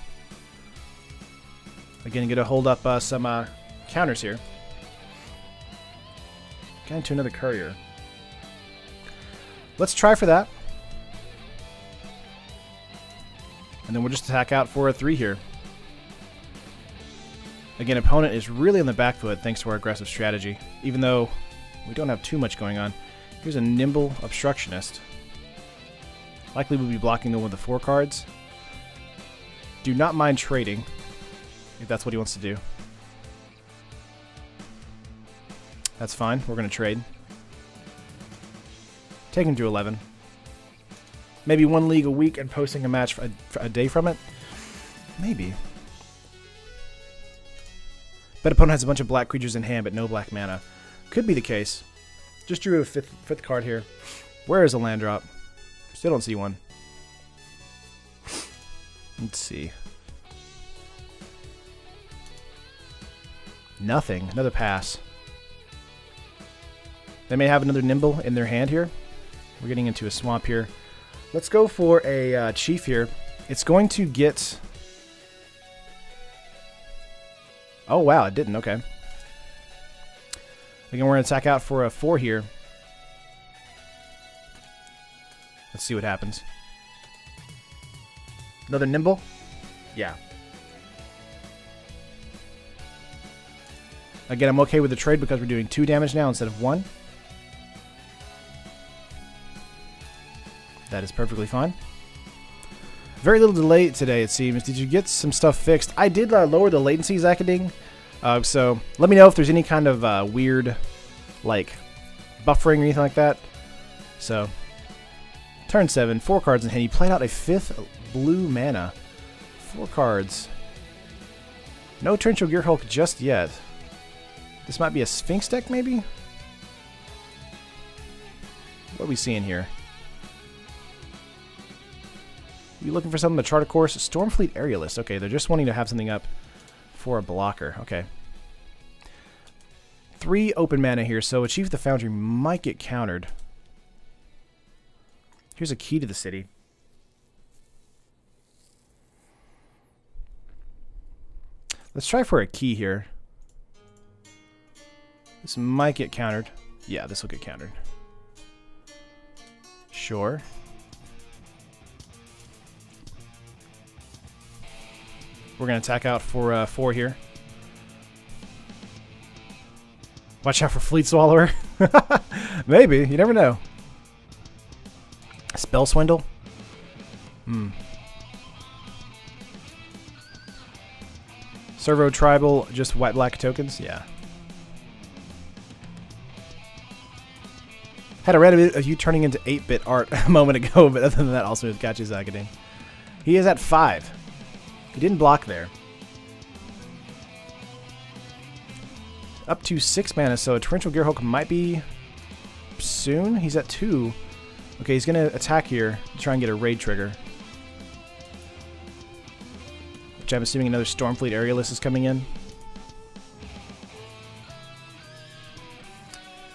Again, going to hold up some counters here. Get into another courier. Let's try for that. And then we'll just attack out for a 3 here. Again, opponent is really on the back foot thanks to our aggressive strategy, even though we don't have too much going on. Here's a Nimble Obstructionist. Likely we'll be blocking them with the 4 cards. Do not mind trading, if that's what he wants to do. That's fine. We're going to trade. Take him to 11. Maybe 1 league a week and posting a match for a day from it? Maybe. But opponent has a bunch of black creatures in hand, but no black mana. Could be the case. Just drew a fifth card here. Where is a land drop? Still don't see one. Let's see. Nothing. Another pass. They may have another Nimble in their hand here. We're getting into a swamp here. Let's go for a Chief here. It's going to get... Oh, wow, it didn't. Okay. Again, we're going to attack out for a 4 here. Let's see what happens. Another Nimble? Yeah. Again, I'm okay with the trade because we're doing 2 damage now instead of 1. That is perfectly fine. Very little delay today, it seems. Did you get some stuff fixed? I did lower the latency, Zacading. So let me know if there's any kind of weird, like, buffering or anything like that. So, turn 7, 4 cards in hand. He played out a 5th blue mana. 4 cards. No Torrential Gearhulk just yet. This might be a Sphinx deck, maybe? What are we seeing here? You looking for something to chart a course? Stormfleet Aerialist. Okay, they're just wanting to have something up for a blocker. Okay. 3 open mana here, so Achieve the Foundry might get countered. Here's a key to the city. Let's try for a key here. This might get countered. Yeah, this will get countered. Sure. We're going to attack out for 4 here. Watch out for Fleet Swallower. Maybe. You never know. Spell Swindle? Servo Tribal, just white-black tokens? Yeah. Had a random bit of you turning into 8-bit art a moment ago, but other than that, also is Gotcha Zacading. He is at 5. He didn't block there. up to 6 mana, so a Torrential Gearhulk might be soon. He's at 2. Okay, he's going to attack here to try and get a raid trigger. Which I'm assuming another Stormfleet Aerialist is coming in.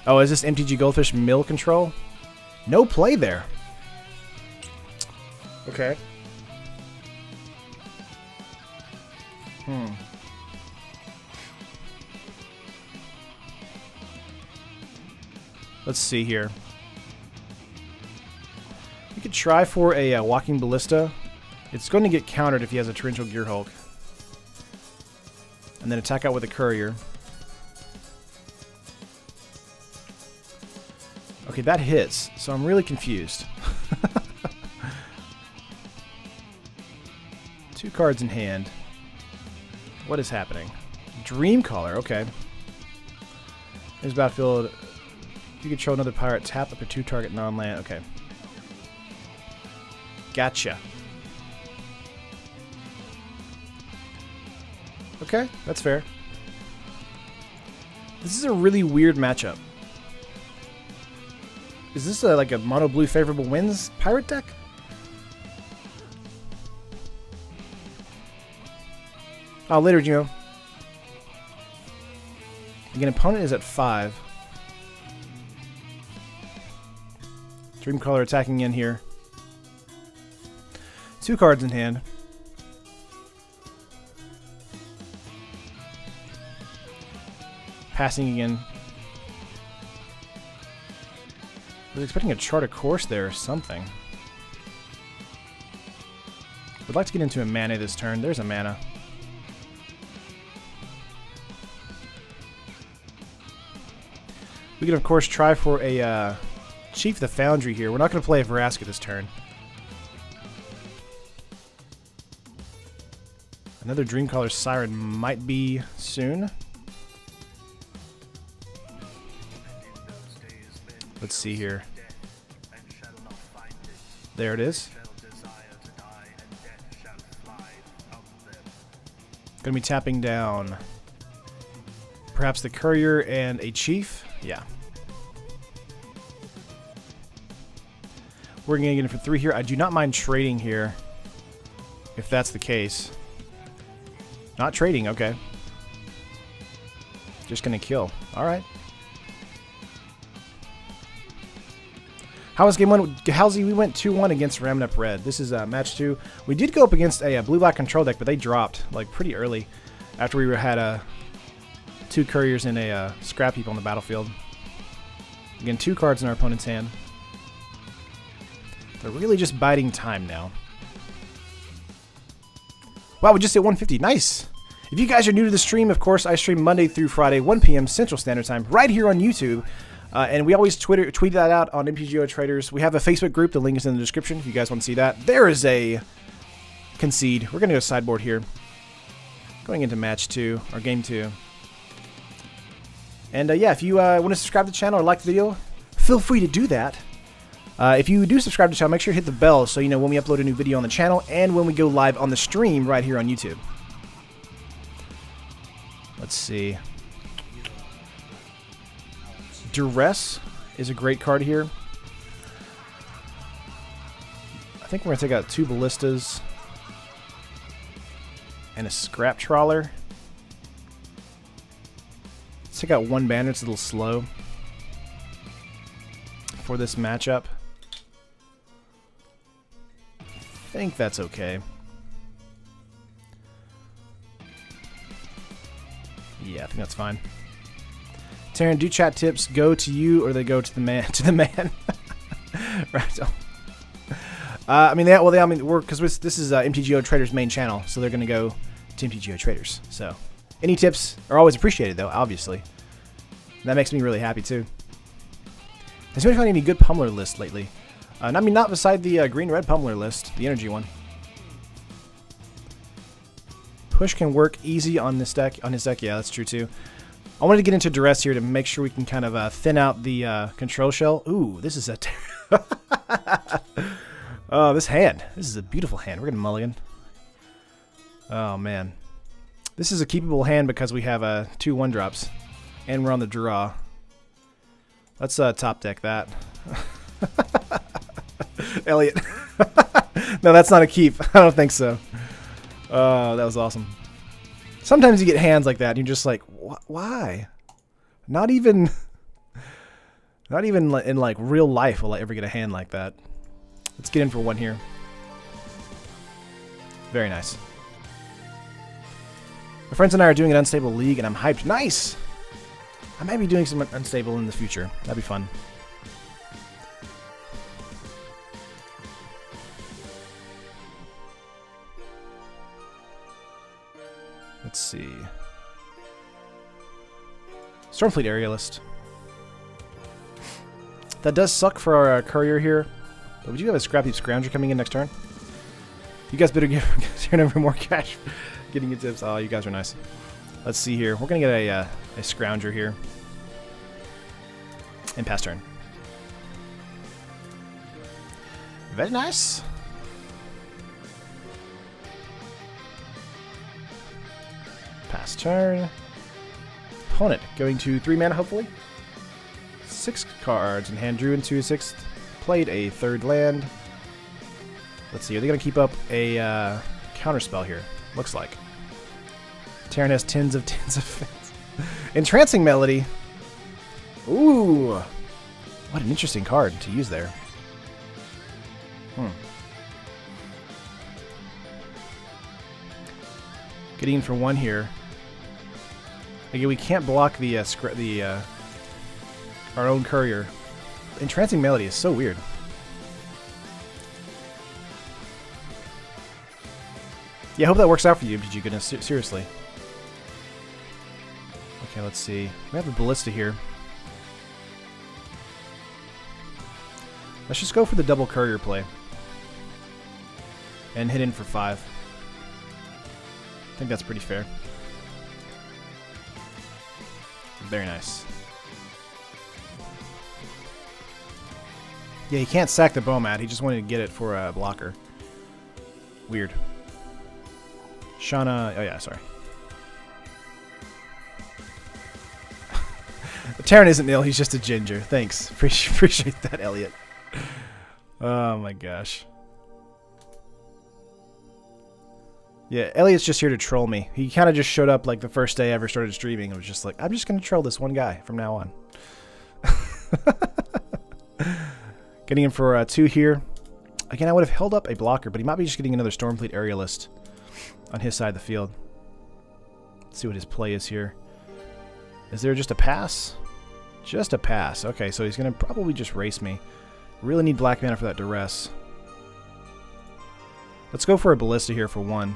Oh, is this MTG Goldfish mill control? No play there. Okay. Let's see here. We could try for a Walking Ballista. It's going to get countered if he has a Torrential Gearhulk. And then attack out with a Courier. Okay, that hits, so I'm really confused. 2 cards in hand. What is happening? Dreamcaller, okay. Here's Battlefield. If you control another pirate, tap up a 2-target non-land. Okay. Gotcha. Okay, that's fair. This is a really weird matchup. Is this like a mono blue favorable wins pirate deck? Oh, later, Gino. Again, opponent is at 5. Dreamcaller attacking in here. 2 cards in hand. Passing again. I was expecting a Chart a Course there or something. Would like to get into a mana this turn. There's a mana. We could, of course, try for a Chief the Foundry here. We're not going to play a Vraska this turn. Another Dreamcaller Siren might be soon. Let's see here. There it is. Gonna be tapping down perhaps the Courier and a Chief. Yeah. We're gonna get in for 3 here. I do not mind trading here if that's the case. Not trading, okay. Just gonna kill. Alright. How was game 1? Halsey, we went 2-1 against Ramnup Red. This is match 2. We did go up against a blue-black control deck, but they dropped like pretty early after we had 2 Couriers and a Scrap Heap on the battlefield. Again, 2 cards in our opponent's hand. They're really just biding time now. Wow, we just hit 150. Nice! If you guys are new to the stream, of course, I stream Monday through Friday, 1 p.m. Central Standard Time, right here on YouTube. And we always tweet that out on MTGO Traders. We have a Facebook group. The link is in the description if you guys want to see that. There is a concede. We're going to go sideboard here. Going into match 2, or game 2. And yeah, if you want to subscribe to the channel or like the video, feel free to do that. If you do subscribe to the channel, make sure you hit the bell so you know when we upload a new video on the channel and when we go live on the stream right here on YouTube. Let's see. Duress is a great card here. I think we're going to take out 2 Ballistas and a Scrap Trawler. Let's take out 1 Banner. It's a little slow for this matchup. I think that's okay. Yeah, I think that's fine. Taryn, do chat tips go to you or they go to the man? To the man, right? I mean, because this is MTGO Traders' main channel, so they're gonna go to MTGO Traders. So, any tips are always appreciated, though. Obviously, and that makes me really happy too. Has anybody found any good pummeler list lately? I mean, not beside the green-red pummeler list, the energy one. Push can work easy on this deck. On his deck, yeah, that's true too. I wanted to get into Duress here to make sure we can kind of thin out the control shell. Ooh, this is a... oh, this hand. This is a beautiful hand. We're going to mulligan. Oh, man. This is a keepable hand because we have 2 1-drops. And we're on the draw. Let's top deck that. Elliot. No, that's not a keep. I don't think so. That was awesome. Sometimes you get hands like that and you're just like, why? Not even in like real life will I ever get a hand like that. Let's get in for one here. Very nice. My friends and I are doing an unstable league and I'm hyped. Nice! I might be doing some unstable in the future. That'd be fun. Let's see. Stormfleet Aerialist. That does suck for our courier here, but we do have a Scrappy Scrounger coming in next turn. You guys better turn over more cash. Getting your tips. Oh, you guys are nice. Let's see here. We're gonna get a Scrounger here. And pass turn. Very nice. Pass turn. Opponent going to 3 mana, hopefully. 6 cards in hand. Drew into a 6th. Played a 3rd land. Let's see. Are they going to keep up a counterspell here? Looks like. Terran has tens of fits. Entrancing Melody. Ooh. What an interesting card to use there. Getting in for 1 here. Again, we can't block the our own courier. Entrancing Melody is so weird. Yeah, I hope that works out for you, MTG goodness. Seriously. Okay, let's see. We have a Ballista here. Let's just go for the double courier play. And hit in for 5. I think that's pretty fair. Very nice. Yeah, he can't sack the Bomat. He just wanted to get it for a blocker. Weird. Shauna... Oh yeah, sorry. Terran isn't ill. He's just a ginger. Thanks. Appreciate that, Elliot. Oh my gosh. Yeah, Elliot's just here to troll me. He kind of just showed up like the first day I ever started streaming. It was just like, I'm just going to troll this one guy from now on. Getting in for 2 here. Again, I would have held up a blocker, but he might be just getting another Stormfleet Aerialist on his side of the field. Let's see what his play is here. Is there just a pass? Just a pass. Okay, so he's going to probably just race me. Really need black mana for that duress. Let's go for a Ballista here for 1.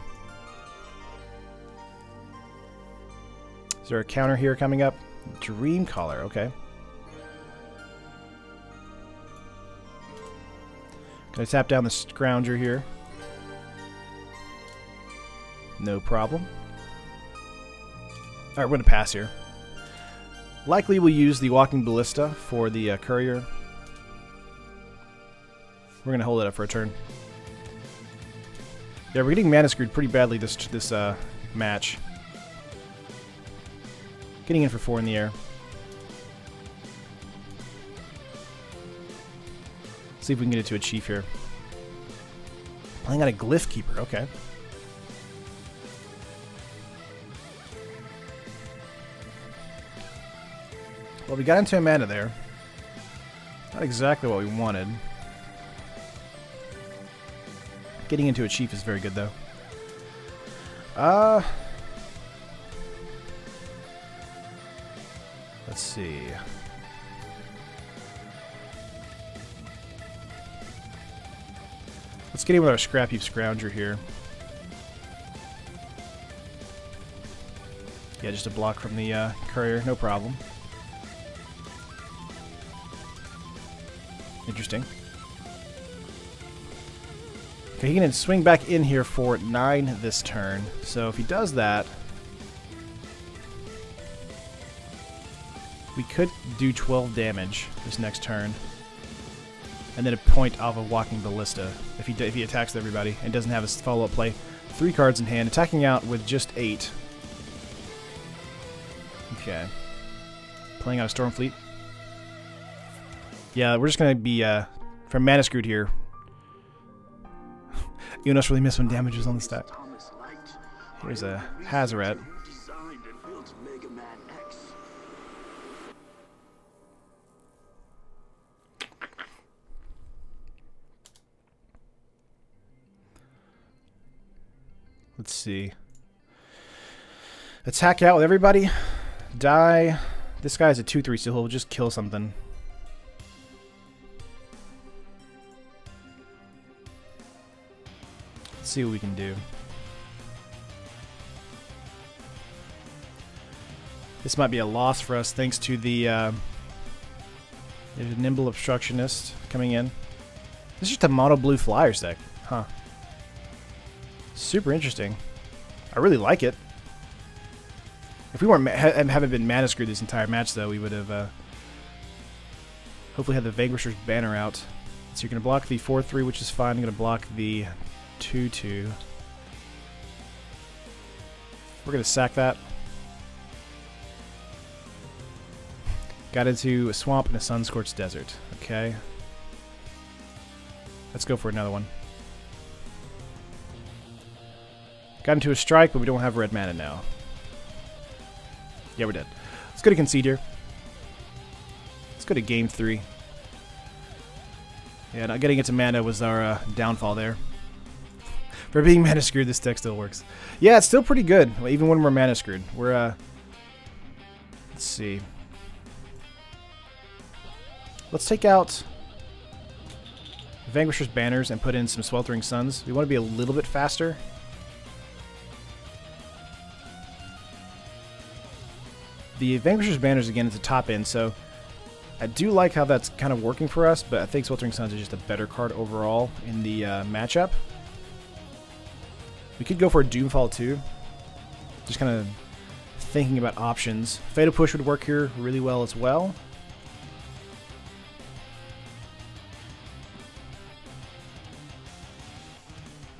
Is there a counter here coming up? Dreamcaller, okay. Can I tap down the Scrounger here? No problem. Alright, we're going to pass here. Likely we'll use the Walking Ballista for the Courier. We're going to hold it up for a turn. Yeah, we're getting mana screwed pretty badly this match. Getting in for 4 in the air. See if we can get it to a Chief here. Playing on a Glyph Keeper, okay. Well, we got into a mana there. Not exactly what we wanted. Getting into a Chief is very good, though. Let's see. Let's get in with our Scrap Heap Scrounger here. Yeah, just a block from the Courier, no problem. Interesting. Okay, he can swing back in here for 9 this turn. So if he does that, we could do 12 damage this next turn, and then a point off of Walking Ballista if he attacks everybody and doesn't have his follow-up play. 3 cards in hand, attacking out with just 8. Okay. playing out a Stormfleet. Yeah, we're just gonna be from mana screwed here. You know, really miss when damage is on the stack. Here's a Hazoret. Let's see. Attack out with everybody. Die. This guy's a 2/3, so he'll just kill something. Let's see what we can do. This might be a loss for us thanks to the there's a Nimble Obstructionist coming in. This is just a mono blue Flyers deck. Huh. Super interesting. I really like it. If we weren't haven't been mana screwed this entire match, though, we would have hopefully had the Vanquisher's banner out. So you're going to block the 4/3, which is fine. I'm going to block the 2/2. We're going to sack that. Got into a swamp and a sun-scorched desert. Okay. Let's go for another one. Got into a strike, but we don't have red mana now. Yeah, we're dead. Let's go to concede here. Let's go to game 3. Yeah, not getting into mana was our downfall there. For being mana screwed, this deck still works. Yeah, it's still pretty good, even when we're mana screwed. We're, let's see. Let's take out Vanquisher's banners and put in some Sweltering Suns. We want to be a little bit faster. The Vanquisher's banners, again, is the top end, so I do like how that's kind of working for us, but I think Sweltering Suns is just a better card overall in the matchup. We could go for a Doomfall too. Just kind of thinking about options. Fatal Push would work here really well as well.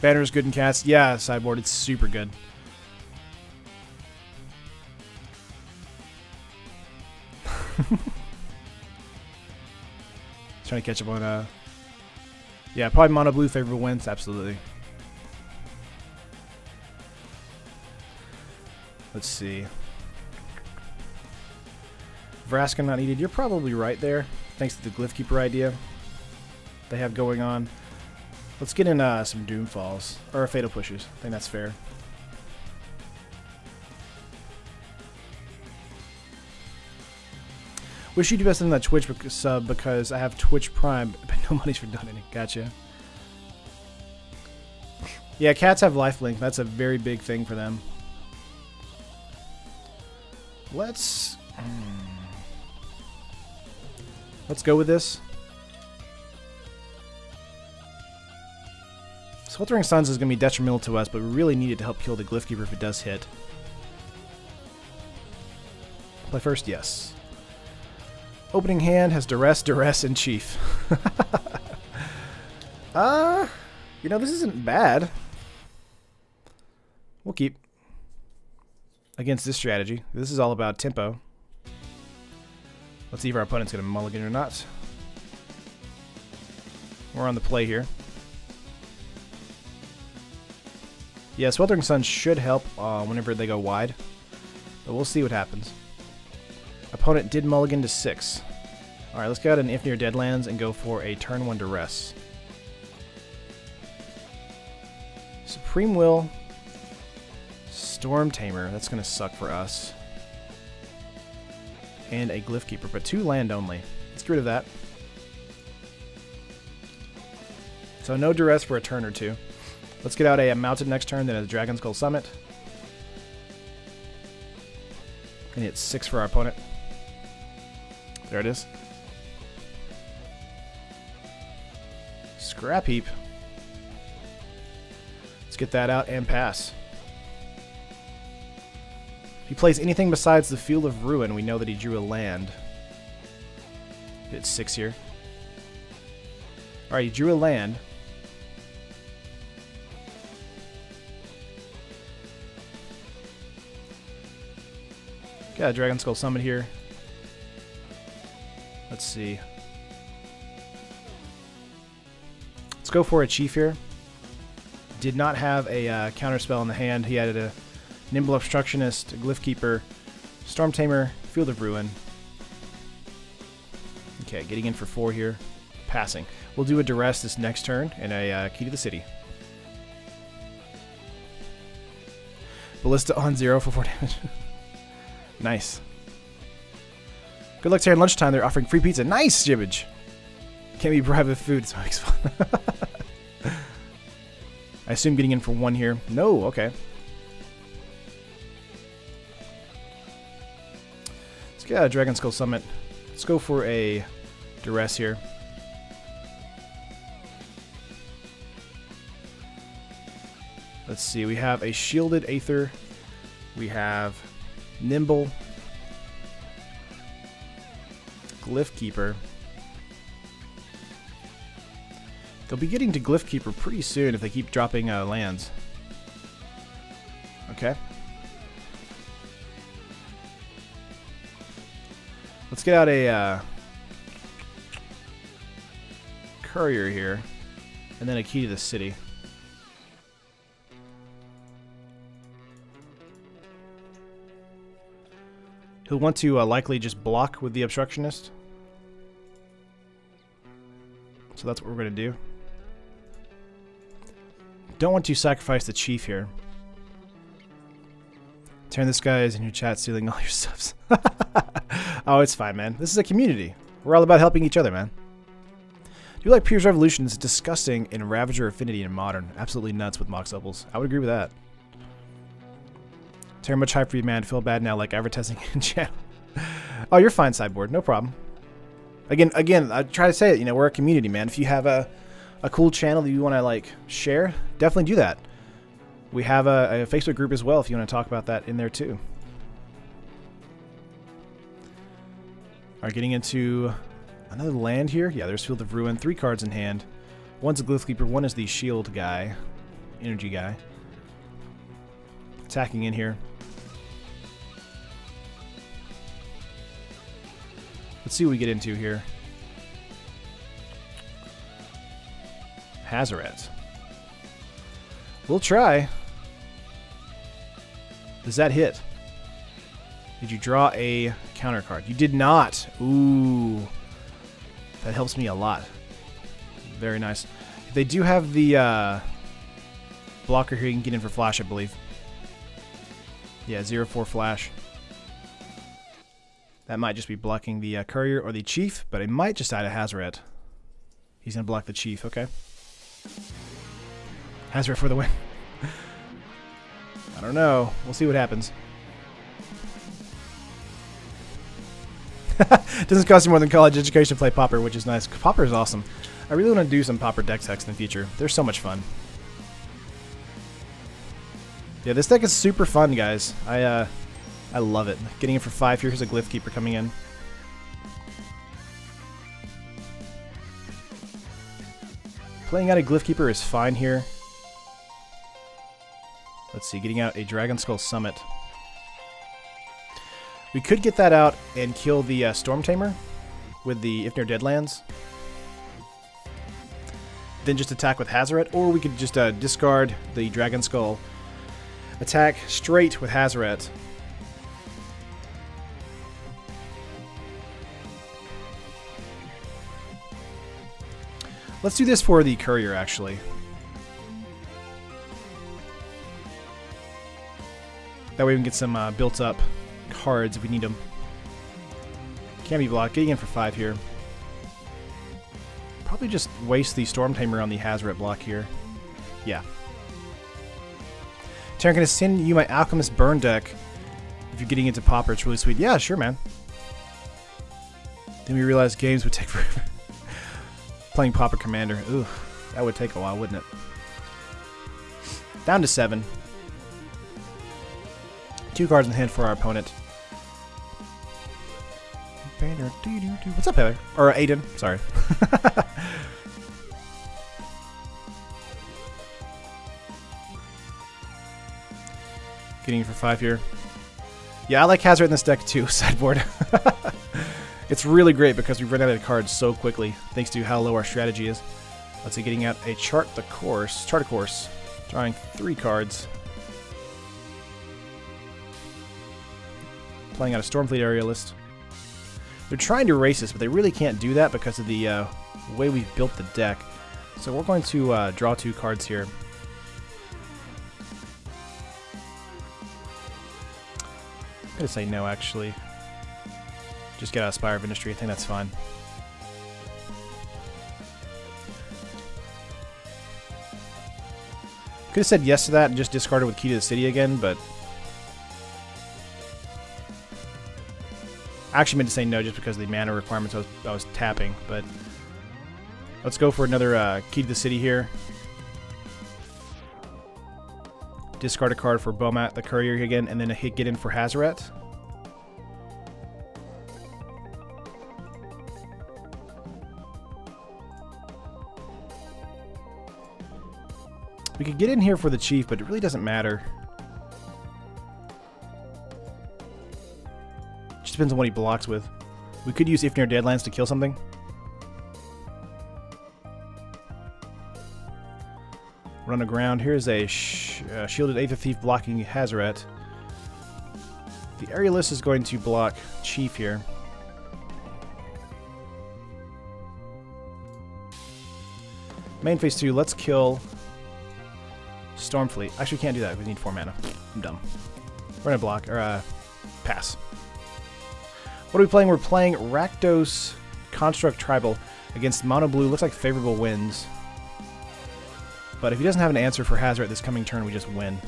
Banner's good in cast. Yeah, sideboard, it's super good. Trying to catch up on yeah, probably mono blue favorable wins, absolutely. Let's see. Vraska not needed. You're probably right there, thanks to the Glyph Keeper idea they have going on. Let's get in some Doomfalls or Fatal Pushes. I think that's fair. Wish you do best in that Twitch sub because I have Twitch Prime, but no money's for donating. Gotcha. Yeah, cats have lifelink. That's a very big thing for them. Let's go with this. Sweltering Suns is going to be detrimental to us, but we really need it to help kill the Glyph Keeper if it does hit. Play first, yes. Opening hand has Duress, Duress, and Chief. You know, this isn't bad. We'll keep. Against this strategy. This is all about tempo. Let's see if our opponent's going to mulligan or not. We're on the play here. Yeah, Sweltering Suns should help whenever they go wide. But we'll see what happens. Opponent did mulligan to 6. Alright, let's go out and If Near Deadlands and go for a turn 1 Duress. Supreme Will. Storm Tamer. That's going to suck for us. And a Glyph Keeper, but 2 land only. Let's get rid of that. So no Duress for a turn or 2. Let's get out a Mounted next turn, then a Dragon Skull Summit. And hit 6 for our opponent. There it is. Scrap Heap. Let's get that out and pass. If he plays anything besides the Field of Ruin, we know that he drew a land. Hit 6 here. Alright, he drew a land. Got a Dragon Skull Summit here. Let's see. Let's go for a Chief here. Did not have a counter spell in the hand. He had a Nimble Obstructionist, a Glyph Keeper, Storm Tamer, Field of Ruin. Okay, getting in for 4 here. Passing. We'll do a Duress this next turn and a Key to the City. Ballista on 0 for 4 damage. Nice. Good luck, Terran. Lunchtime, they're offering free pizza. Nice, Jibbage. Can't be bribed with food, so it makes fun. I assume getting in for 1 here. No, okay. Let's get a Dragon Skull Summit. Let's go for a Duress here. Let's see, we have a Shielded Aether. We have Nimble. Glyph Keeper. They'll be getting to Glyph Keeper pretty soon if they keep dropping lands. Okay. Let's get out a Courier here, and then a Key to the City. He'll want to likely just block with the Obstructionist. So that's what we're going to do. Don't want to sacrifice the Chief here. Turn this guy is in your chat stealing all your subs. Oh, it's fine, man. This is a community. We're all about helping each other, man. Do you like Pierce Revolution? It's disgusting in Ravager Affinity and Modern. Absolutely nuts with Mox Doubles. I would agree with that. Terry, much hype for you, man. Feel bad now, like advertising in channel. Oh, you're fine, Sideboard. No problem. Again, I try to say it. You know, we're a community, man. If you have a cool channel that you want to like share, definitely do that. We have a Facebook group as well if you want to talk about that in there too. All right, getting into another land here. Yeah, there's Field of Ruin. 3 cards in hand. One's a Glyph Keeper. One is the Shield guy, Energy guy. Attacking in here. Let's see what we get into here. Hazoret. We'll try. Does that hit? Did you draw a counter card? You did not. Ooh. That helps me a lot. Very nice. They do have the blocker here. You can get in for flash, I believe. Yeah, 0/4 flash. That might just be blocking the Courier or the Chief, but it might just add a Hazoret. He's going to block the Chief, okay. Hazoret for the win. I don't know. We'll see what happens. Doesn't cost you more than college education to play Pauper, which is nice. Pauper is awesome. I really want to do some Pauper deck techs in the future. They're so much fun. Yeah, this deck is super fun, guys. I love it. Getting in for 5 here. Here's a Glyph Keeper coming in. Playing out a Glyph Keeper is fine here. Let's see, getting out a Dragon Skull Summit. We could get that out and kill the Storm Tamer with the If Near Deadlands. Then just attack with Hazoret, or we could just discard the Dragon Skull. Attack straight with Hazoret. Let's do this for the Courier, actually. That way we can get some built-up cards if we need them. Can't be blocked. Getting in for 5 here. Probably just waste the Storm Tamer on the Hazoret block here. Yeah. Terran, can I send you my Alchemist Burn deck if you're getting into Pauper? It's really sweet. Yeah, sure, man. Then we realized games would take forever. Playing Pauper Commander. Ooh, that would take a while, wouldn't it? Down to 7. 2 cards in hand for our opponent. What's up, Heather? Or Aiden, sorry. Getting for 5 here. Yeah, I like Hazoret in this deck too, sideboard. It's really great because we've run out of cards so quickly, thanks to how low our strategy is. Let's see, getting out a chart a course, drawing 3 cards. Playing out a Stormfleet Aerialist. They're trying to erase this, but they really can't do that because of the way we've built the deck. So we're going to draw 2 cards here. I'm going to say no, actually. Just get out of Spire of Industry. I think that's fine. Could have said yes to that and just discarded with Key to the City again, but I actually meant to say no just because of the mana requirements I was tapping, but let's go for another Key to the City here. Discard a card for Bomat, the Courier again, and then get in for Hazaret. We could get in here for the Chief, but it really doesn't matter. Just depends on what he blocks with. We could use If Near Deadlands to kill something. Run aground. Here's a shielded Aether Thief blocking Hazaret. The Aerialist is going to block Chief here. Main phase 2, let's kill Stormfleet. Actually, we can't do that. We need 4 mana. I'm dumb. We're going to block, or pass. What are we playing? We're playing Rakdos Construct Tribal against Mono Blue. Looks like favorable wins. But if he doesn't have an answer for Hazaret this coming turn, we just win.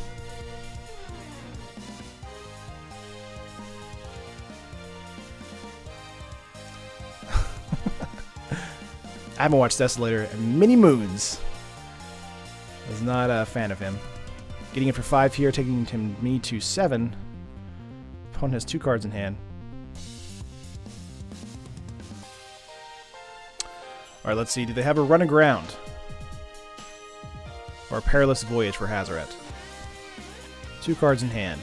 I haven't watched Desolator in many moons. I was not a fan of him. Getting it for 5 here, taking me to 7. Opponent has 2 cards in hand. Alright, let's see. Do they have a Run Aground? Or a Perilous Voyage for Hazaret? 2 cards in hand.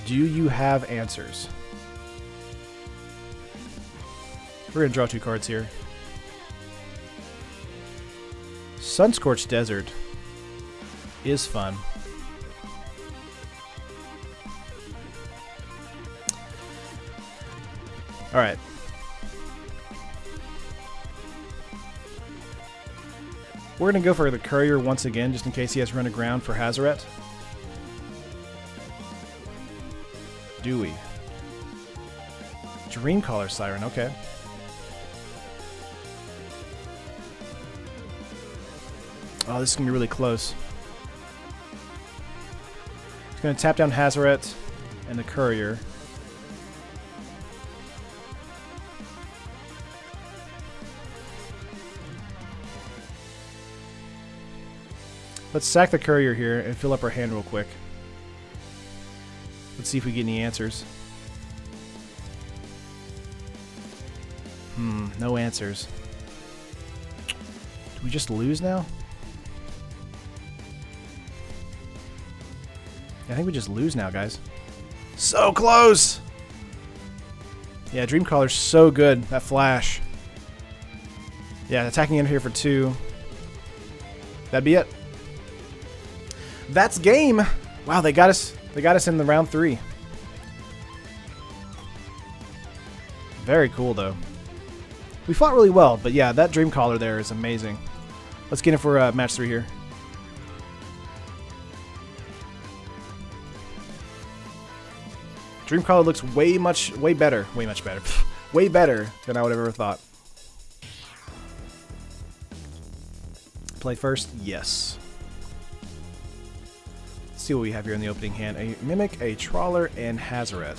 Do you have answers? We're going to draw 2 cards here. Sunscorched Desert is fun. Alright. We're going to go for the Courier once again, just in case he has Run Aground for Hazaret. Do we? Dreamcaller Siren, okay. Oh, this is going to be really close. He's going to tap down Hazaret and the Courier. Let's sack the Courier here and fill up our hand real quick. Let's see if we get any answers. No answers. Do we just lose now? I think we just lose now, guys. So close! Yeah, Dreamcaller's so good. That flash. Yeah, attacking in here for 2. That'd be it. That's game! Wow, they got us in the round 3. Very cool, though. We fought really well, but yeah, that Dreamcaller there is amazing. Let's get in for match 3 here. Dreamcaller looks way better way better than I would have ever thought. Play first? Yes. Let's see what we have here in the opening hand. A Mimic, a Trawler, and Hazaret. I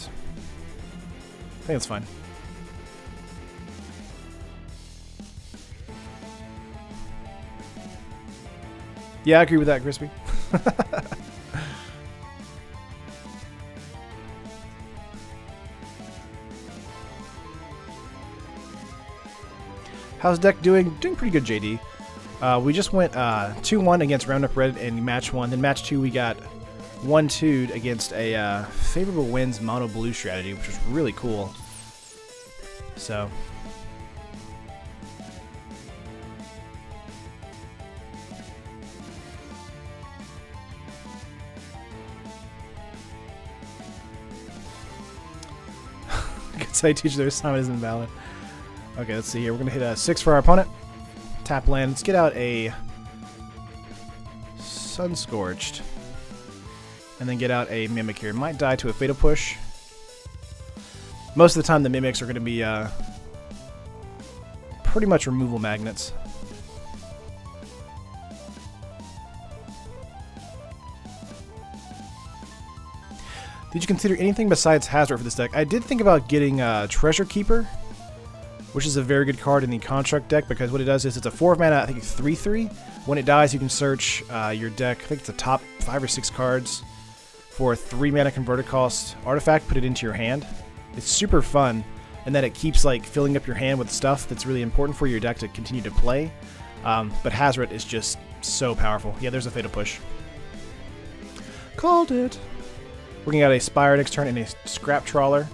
think that's fine. Yeah, I agree with that, Crispy. How's deck doing? Doing pretty good, JD. We just went 2-1 against Roundup Red in match 1. Then match 2 we got 1-2'd against a favorable wins mono blue strategy, which was really cool. So I teach their summon is invalid. Okay, let's see here. We're gonna hit a 6 for our opponent. Tap land. Let's get out a Sunscorched. And then get out a Mimic here. Might die to a Fatal Push. Most of the time the Mimics are gonna be pretty much removal magnets. Did you consider anything besides Hazard for this deck? I did think about getting Treasure Keeper, which is a very good card in the Construct deck because what it does is it's a 4 mana, I think 3/3. When it dies, you can search your deck. I think it's the top 5 or 6 cards for a 3 mana converted cost artifact. Put it into your hand. It's super fun, and then it keeps like filling up your hand with stuff that's really important for your deck to continue to play. But Hazard is just so powerful. Yeah, there's a Fatal Push. Called it. We're going to get a Spire next turn and a Scrap Trawler.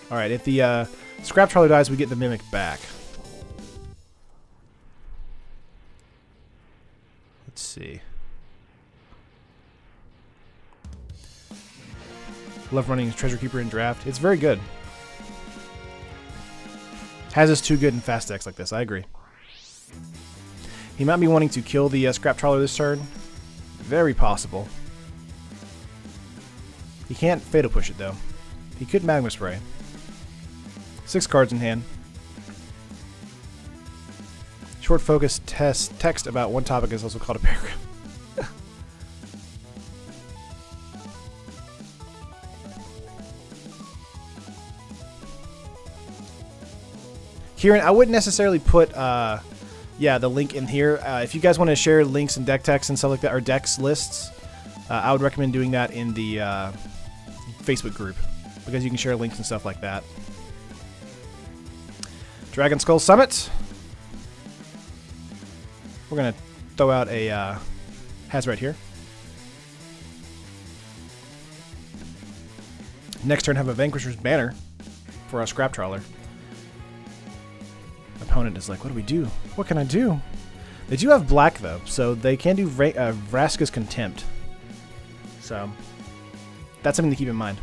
Alright, if the Scrap Trawler dies, we get the Mimic back. Let's see. Love running Treasure Keeper in draft. It's very good. Has us too good in fast decks like this, I agree. He might be wanting to kill the Scrap Trawler this turn. Very possible. He can't Fatal Push it, though. He could Magma Spray. 6 cards in hand. Short focus text about one topic is also called a paragraph. Kieran, I wouldn't necessarily put... yeah, the link in here. If you guys want to share links and deck text and stuff like that, or decks lists, I would recommend doing that in the Facebook group because you can share links and stuff like that. Dragon Skull Summit. We're gonna throw out a Hazard here. Next turn, have a Vanquisher's Banner for our Scrap Trawler. Opponent is like, what do we do? What can I do? They do have black though, so they can do Vraska's Contempt. So that's something to keep in mind.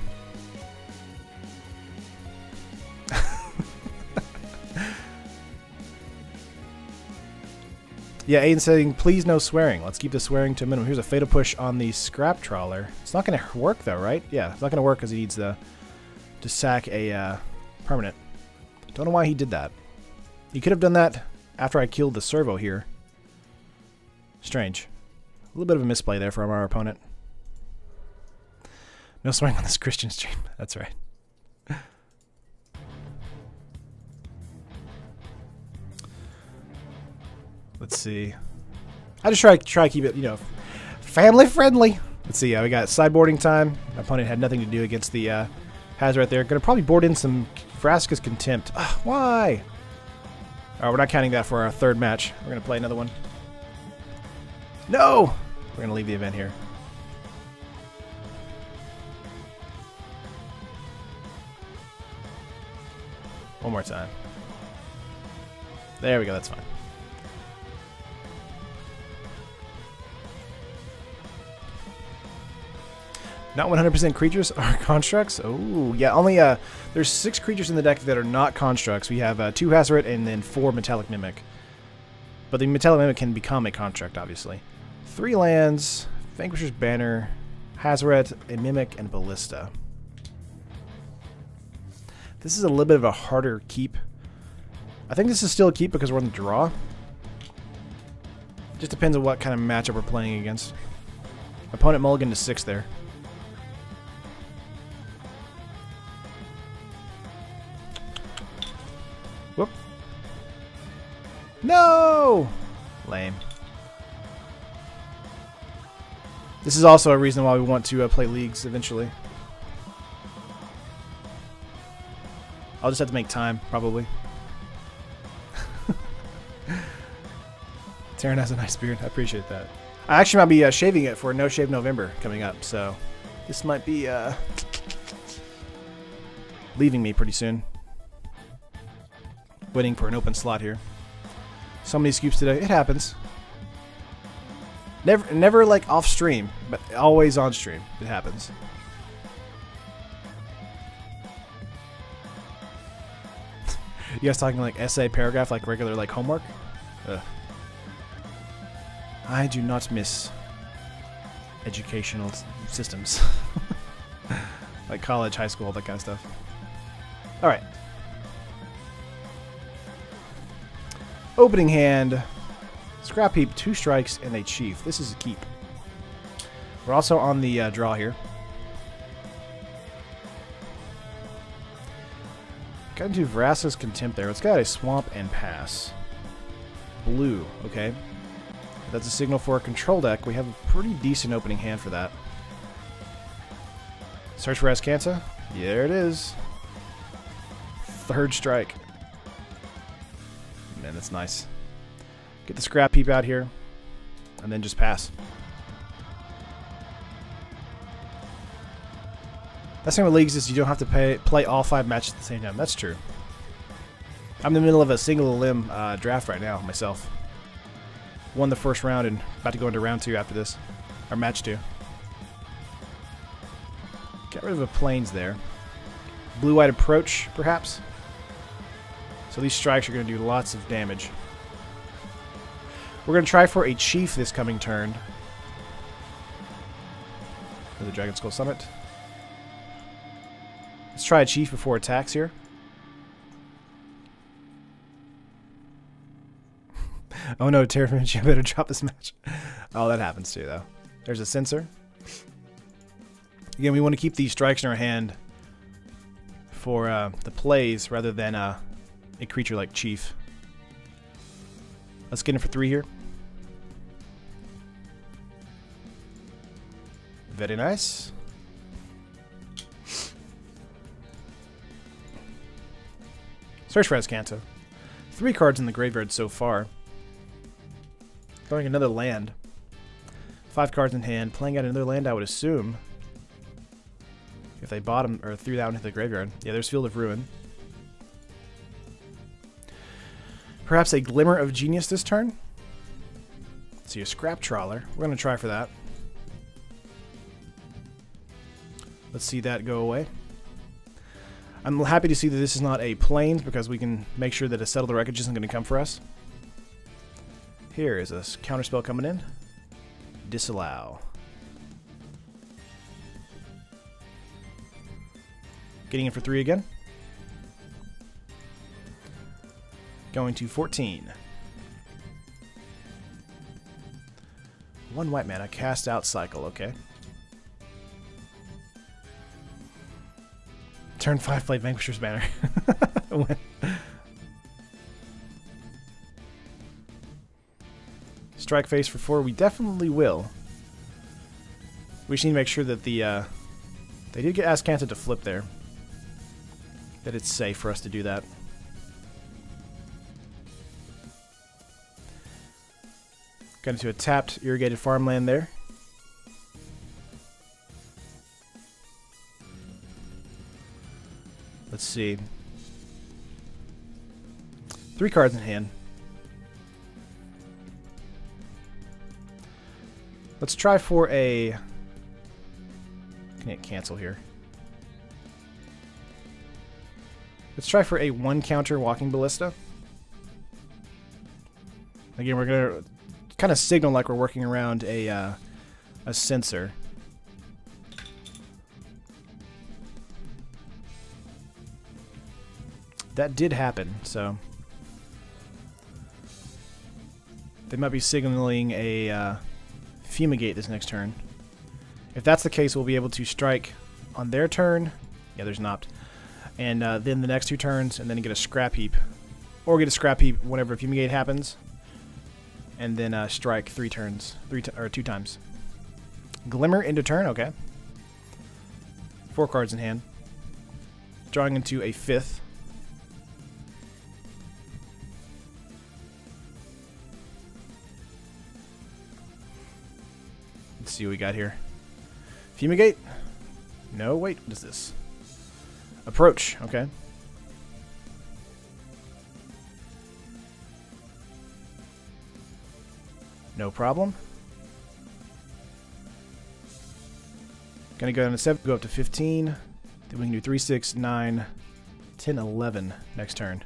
Yeah, Aiden's saying, please no swearing. Let's keep the swearing to a minimum. Here's a Fatal Push on the Scrap Trawler. It's not going to work though, right? Yeah, it's not going to work because he needs to sack a permanent. Don't know why he did that. He could have done that after I killed the servo here. Strange. A little bit of a misplay there from our opponent. No swearing on this Christian stream. That's right. Let's see. I just try to keep it, you know, family friendly. Let's see. We got sideboarding time. My opponent had nothing to do against the Hazard right there. Gonna probably board in some Vraska's Contempt. Ugh, why? Alright, we're not counting that for our third match. We're gonna play another one. No! We're gonna leave the event here. One more time. There we go, that's fine. Not 100% creatures are constructs. Oh, yeah, only there's 6 creatures in the deck that are not constructs. We have 2 Hazoret and then 4 Metallic Mimic. But the Metallic Mimic can become a construct, obviously. 3 lands, Vanquisher's Banner, Hazoret, a Mimic, and Ballista. This is a little bit of a harder keep. I think this is still a keep because we're on the draw. Just depends on what kind of matchup we're playing against. Opponent mulligan to 6 there. Whoop. No! Lame. This is also a reason why we want to play leagues eventually. I'll just have to make time, probably. Taryn has a nice beard. I appreciate that. I actually might be shaving it for No Shave November coming up, so This might be leaving me pretty soon. Waiting for an open slot here. So many scoops today. It happens. Never like off stream, but always on stream. It happens. You guys talking like essay, paragraph, like regular like homework? Ugh. I do not miss educational systems. Like college, high school, that kind of stuff. Alright. Opening hand. Scrap heap, 2 strikes, and a chief. This is a keep. We're also on the draw here. Got into Vraska's Contempt there. It's got a swamp and pass. Blue, okay. If that's a signal for a control deck. We have a pretty decent opening hand for that. Search for Azcanta. There it is. 3rd strike. Man, that's nice. Get the scrap heap out here, and then just pass. That's the thing with leagues is you don't have to play all 5 matches at the same time. That's true. I'm in the middle of a single limb draft right now myself. Won the first round and about to go into round 2 after this, or match 2. Get rid of the planes there. Blue-white approach, perhaps. So these strikes are going to do lots of damage. We're going to try for a chief this coming turn. For the Dragon Skull Summit. Let's try a chief before attacks here. Oh no, Terrafinch, you better drop this match. Oh, that happens too, though. There's a Censor. Again, we want to keep these strikes in our hand for the plays rather than a creature like Chief. Let's get in for 3 here. Very nice. Search for Azcanta. 3 cards in the graveyard so far. Throwing another land. 5 cards in hand. Playing out another land, I would assume. If they bottom or threw that one into the graveyard. Yeah, there's Field of Ruin. Perhaps a Glimmer of Genius this turn. Let's see, a Scrap Trawler. We're going to try for that. Let's see that go away. I'm happy to see that this is not a Plains because we can make sure that a Settle the Wreckage isn't going to come for us. Here is a counterspell coming in. Disallow. Getting in for 3 again. Going to 14. 1 white mana, cast out cycle, okay. Turn 5, play Vanquisher's Banner. Strike face for 4, we definitely will. We just need to make sure that the, they did get Azcanta to flip there. That it's safe for us to do that. Got into a tapped irrigated farmland there. Let's see. 3 cards in hand. Let's try for a... Can hit cancel here. Let's try for a 1-counter Walking Ballista. Again, we're going to kind of signal like we're working around a Censor. That did happen, so... They might be signaling a Fumigate this next turn. If that's the case, we'll be able to strike on their turn. Yeah, there's not. And then the next 2 turns, and then get a Scrap Heap. Or get a Scrap Heap whenever Fumigate happens. And then strike 3 turns. 2 times. Glimmer into turn, okay. 4 cards in hand. Drawing into a 5th. Let's see what we got here. Fumigate. No, wait, what is this? Approach, okay. No problem. Gonna go down to 7, go up to 15. Then we can do 3, 6, 9, 10, 11 next turn.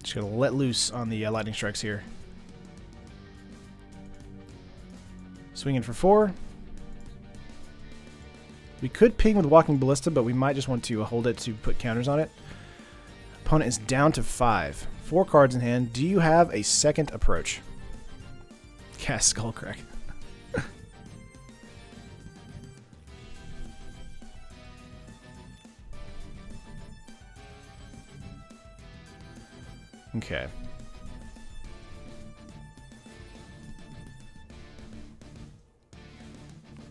Just gonna let loose on the lightning strikes here. Swinging for 4. We could ping with Walking Ballista, but we might just want to hold it to put counters on it. Opponent is down to 5. 4 cards in hand. Do you have a second approach? Cast Skullcrack. Okay.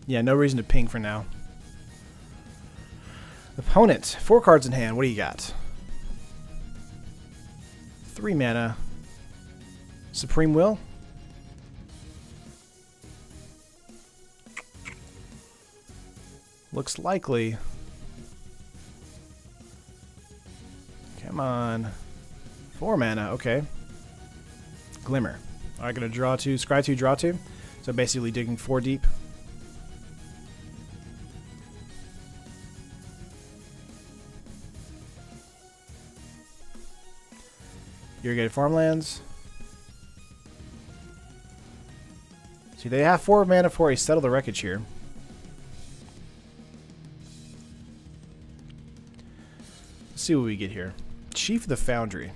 Yeah, no reason to ping for now. Opponent, 4 cards in hand. What do you got? 3 mana. Supreme Will. Looks likely. Come on. 4 mana, okay. Glimmer. Alright, gonna draw 2, scry 2, draw 2. So basically digging 4 deep. Irrigated farmlands. See, they have 4 mana for a Settle the Wreckage here. Let's see what we get here. Chief of the Foundry.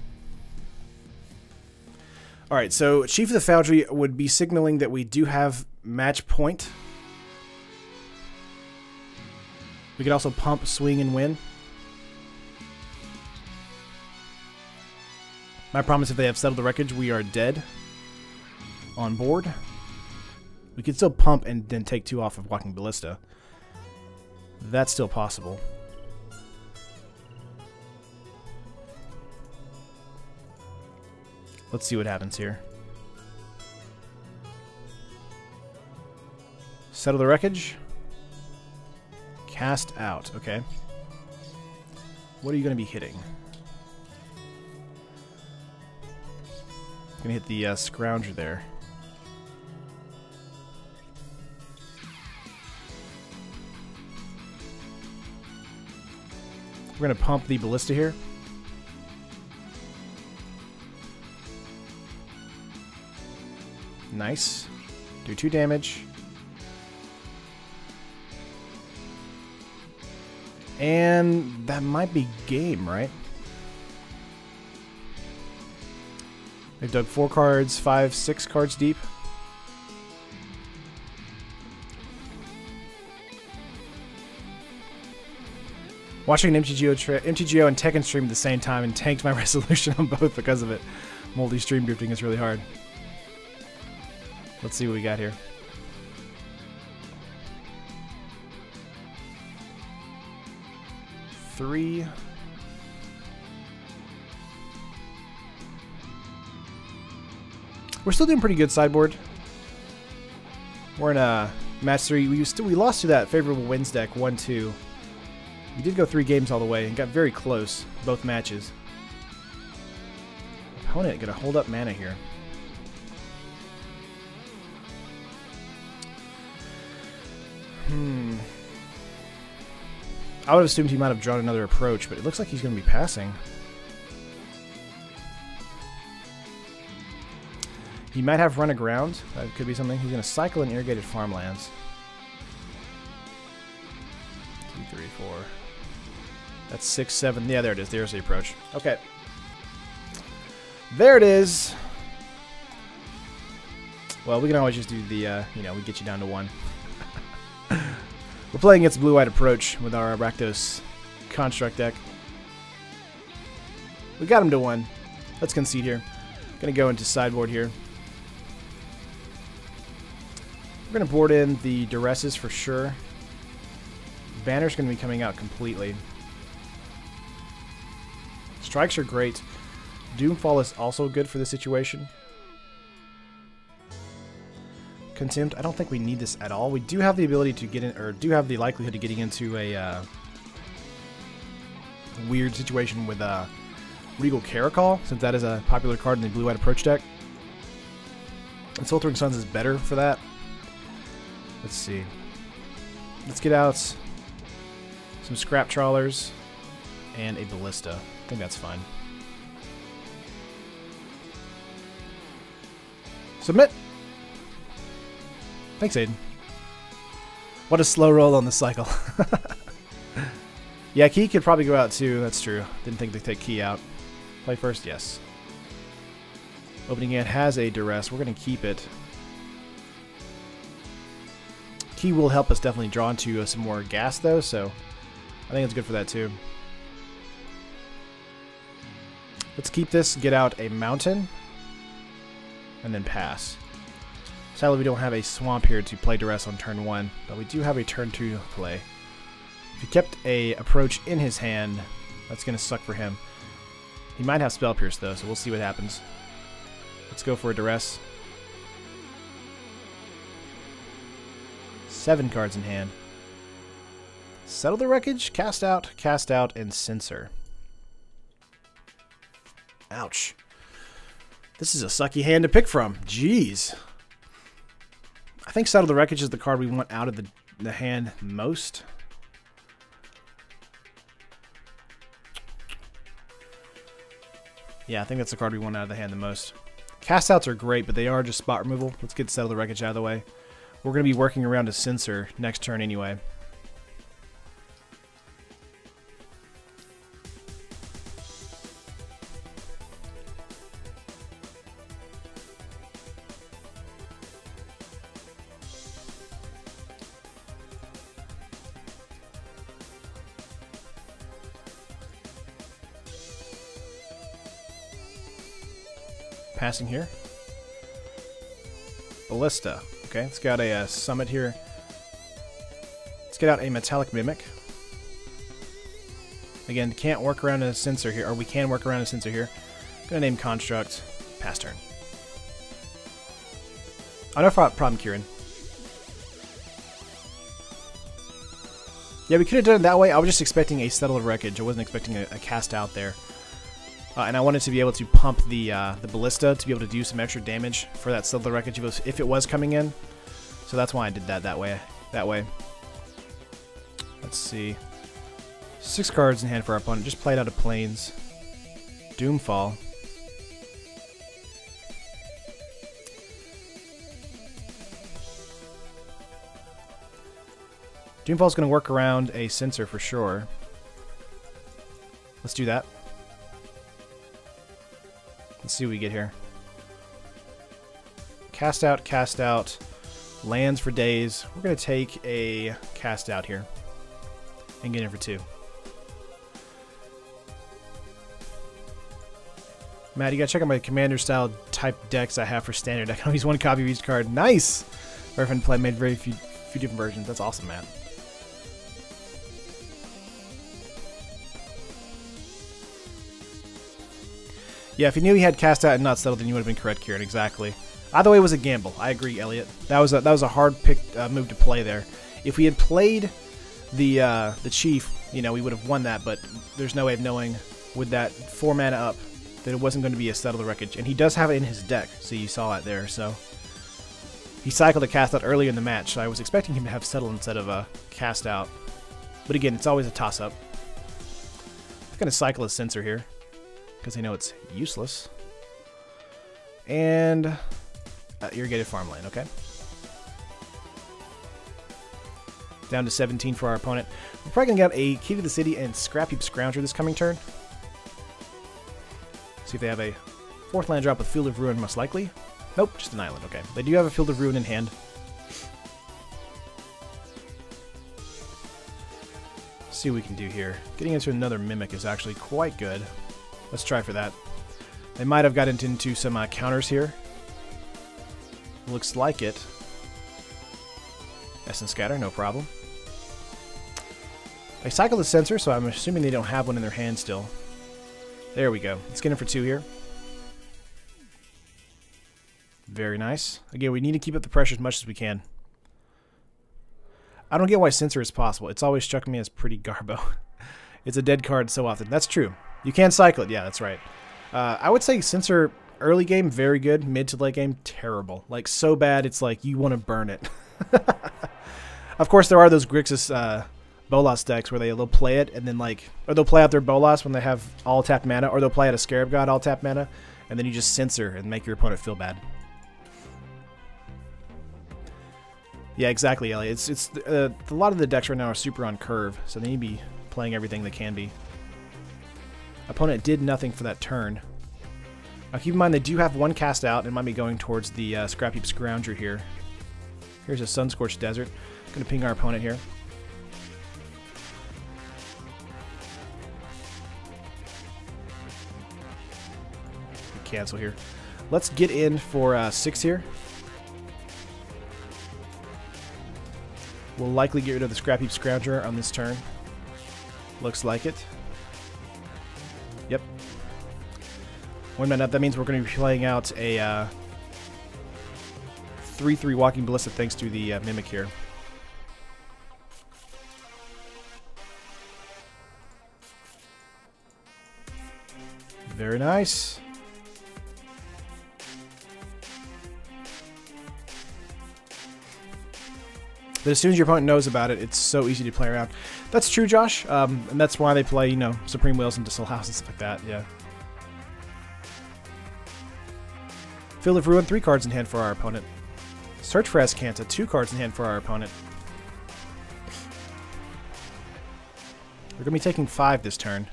Alright, so Chief of the Foundry would be signaling that we do have match point. We could also pump, swing, and win. My promise, if they have Settled the Wreckage, we are dead on board. We could still pump and then take 2 off of Walking Ballista. That's still possible. Let's see what happens here. Settle the Wreckage. Cast out. Okay. What are you going to be hitting? Gonna hit the Scrounger there. We're gonna pump the Ballista here. Nice. Do 2 damage. And that might be game, right? They've dug 4 cards, 5, 6 cards deep. Watching an MTGO and Tekken stream at the same time and tanked my resolution on both because of it. Multi-stream drifting is really hard. Let's see what we got here. Three. We're still doing pretty good sideboard. We're in a match 3. We lost to that favorable wins deck 1-2. We did go 3 games all the way and got very close both matches. Opponent gonna hold up mana here. I would have assumed he might have drawn another approach, but it looks like he's gonna be passing. He might have run aground. That could be something. He's going to cycle in irrigated farmlands. 2, 3, 4. That's 6, 7. Yeah, there it is. There's the approach. Okay. There it is. Well, we can always just do the, we get you down to 1. We're playing against Blue-White Approach with our Rakdos Construct deck. We got him to 1. Let's concede here. Gonna go into sideboard here. We're gonna board in the Duresses for sure. Banner's gonna be coming out completely. Strikes are great. Doomfall is also good for the situation. Contempt, I don't think we need this at all. We do have the ability to get in, or do have the likelihood of getting into a weird situation with Regal Caracol, since that is a popular card in the blue-white approach deck. And Sweltering Suns is better for that. Let's see. Let's get out some Scrap Trawlers and a Ballista. I think that's fine. Submit! Thanks, Aiden. What a slow roll on the cycle. Yeah, Key could probably go out too. That's true. Didn't think they'd take Key out. Play first? Yes. Opening hand has a Duress. We're going to keep it. Key will help us definitely draw into some more gas, though, so I think it's good for that, too. Let's keep this, get out a Mountain, and then pass. Sadly, we don't have a Swamp here to play Duress on turn 1, but we do have a turn 2 play. If he kept a Approach in his hand, that's going to suck for him. He might have Spell Pierce, though, so we'll see what happens. Let's go for a Duress. 7 cards in hand. Settle the Wreckage, cast out, and Censor. Ouch. This is a sucky hand to pick from. Jeez. I think Settle the Wreckage is the card we want out of the hand most. Yeah, I think that's the card we want out of the hand the most. Cast outs are great, but they are just spot removal. Let's get Settle the Wreckage out of the way. We're going to be working around a Censor next turn anyway. Passing here. Ballista. Okay, it's got a Summit here. Let's get out a Metallic Mimic. Again, can't work around a Censor here, or we can work around a Censor here. Gonna name Construct. Pass turn. Oh, no problem, Kieran. Yeah, we could have done it that way. I was just expecting a Settle the Wreckage. I wasn't expecting a cast out there. And I wanted to be able to pump the Ballista to be able to do some extra damage for that Settle the Wreckage if it was coming in. So that's why I did that way. Let's see. 6 cards in hand for our opponent. Just played out of Plains. Doomfall. Doomfall's going to work around a Censor for sure. Let's do that. Let's see what we get here. Cast out, lands for days. We're going to take a cast out here and get in for 2. Matt, you got to check out my commander style type decks I have for standard. I can only use 1 copy of each card. Nice! Very fun to play. Made very few different versions. That's awesome, Matt. Yeah, if you knew he had cast out and not settled, then you would have been correct, Kieran. Exactly. Either way, it was a gamble. I agree, Elliot. That was a hard pick move to play there. If we had played the Chief, you know, we would have won that. But there's no way of knowing with that 4 mana up that it wasn't going to be a Settle the Wreckage, and he does have it in his deck, so you saw it there. So he cycled a cast out earlier in the match, so I was expecting him to have Settle instead of a cast out. But again, it's always a toss up. I'm going to cycle a Censor here, because I know it's useless. And irrigated farmland, okay. Down to 17 for our opponent. We're probably going to get a Key to the City and Scrap Heap Scrounger this coming turn. See if they have a 4th land drop with Field of Ruin, most likely. Nope, just an island, okay. They do have a Field of Ruin in hand. Let's see what we can do here. Getting into another Mimic is actually quite good. Let's try for that. They might have gotten into some counters here. Looks like it. Essence Scatter, no problem. They cycle the Censor, so I'm assuming they don't have one in their hand still. There we go. Let's get in for 2 here. Very nice. Again, we need to keep up the pressure as much as we can. I don't get why Censor is possible. It's always struck me as pretty garbo. It's a dead card so often. That's true. You can cycle it. Yeah, that's right. I would say Censor early game, very good. Mid to late game, terrible. Like, so bad, it's like you want to burn it. Of course, there are those Grixis Bolas decks where they'll play it and then like, or they'll play out their Bolas when they have all tapped mana, or they'll play out a Scarab God all tapped mana, and then you just Censor and make your opponent feel bad. Yeah, exactly, Elliot. It's a lot of the decks right now are super on curve, so they need to be playing everything they can be. Opponent did nothing for that turn. Now keep in mind they do have one cast out and might be going towards the Scrap Heap Scrounger here. Here's a Sunscorched Desert. Gonna ping our opponent here. Cancel here. Let's get in for 6 here. We'll likely get rid of the Scrap Heap Scrounger on this turn. Looks like it. Yep. One minute. That means we're going to be playing out a 3/3 Walking Ballista thanks to the Mimic here. Very nice. But as soon as your opponent knows about it, it's so easy to play around. That's true, Josh. And that's why they play, you know, Supreme Wills into Soul House and stuff like that, yeah. Field of Ruin, 3 cards in hand for our opponent. Search for Azcanta, 2 cards in hand for our opponent. We're going to be taking 5 this turn.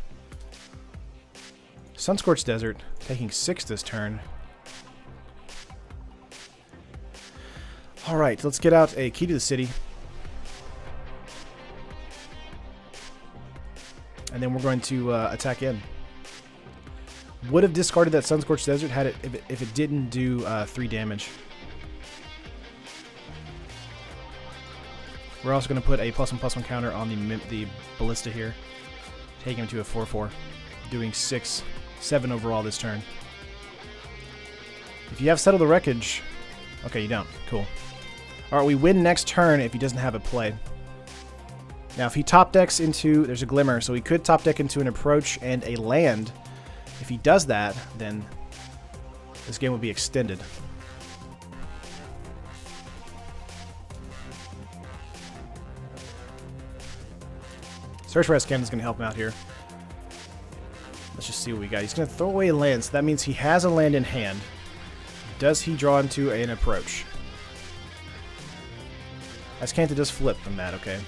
Sunscorched Desert, taking 6 this turn. Alright, let's get out a Key to the City. And then we're going to attack in. Would have discarded that Sunscorched Desert had it if it didn't do 3 damage. We're also going to put a +1/+1 counter on the Ballista here. Taking him to a 4/4. Doing 6, 7 overall this turn. If you have Settle the Wreckage... Okay, you don't. Cool. Alright, we win next turn if he doesn't have a play. Now, if he top decks into... There's a Glimmer, so he could top deck into an Approach and a land. If he does that, then this game would be extended. Search for Azcanta is going to help him out here. Let's just see what we got. He's going to throw away a land, so that means he has a land in hand. Does he draw into an Approach? Azcanta does flip from that, okay.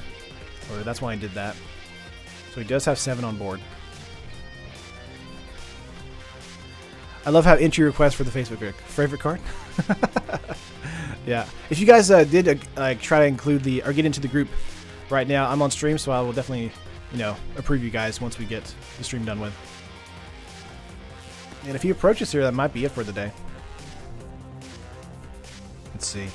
Or that's why he did that. So he does have 7 on board. I love how entry request for the Facebook group. Favorite card? Yeah. If you guys did try to include the, or get into the group right now, I'm on stream, so I will definitely, you know, approve you guys once we get the stream done with. And if he approaches here, that might be it for the day. Let's see.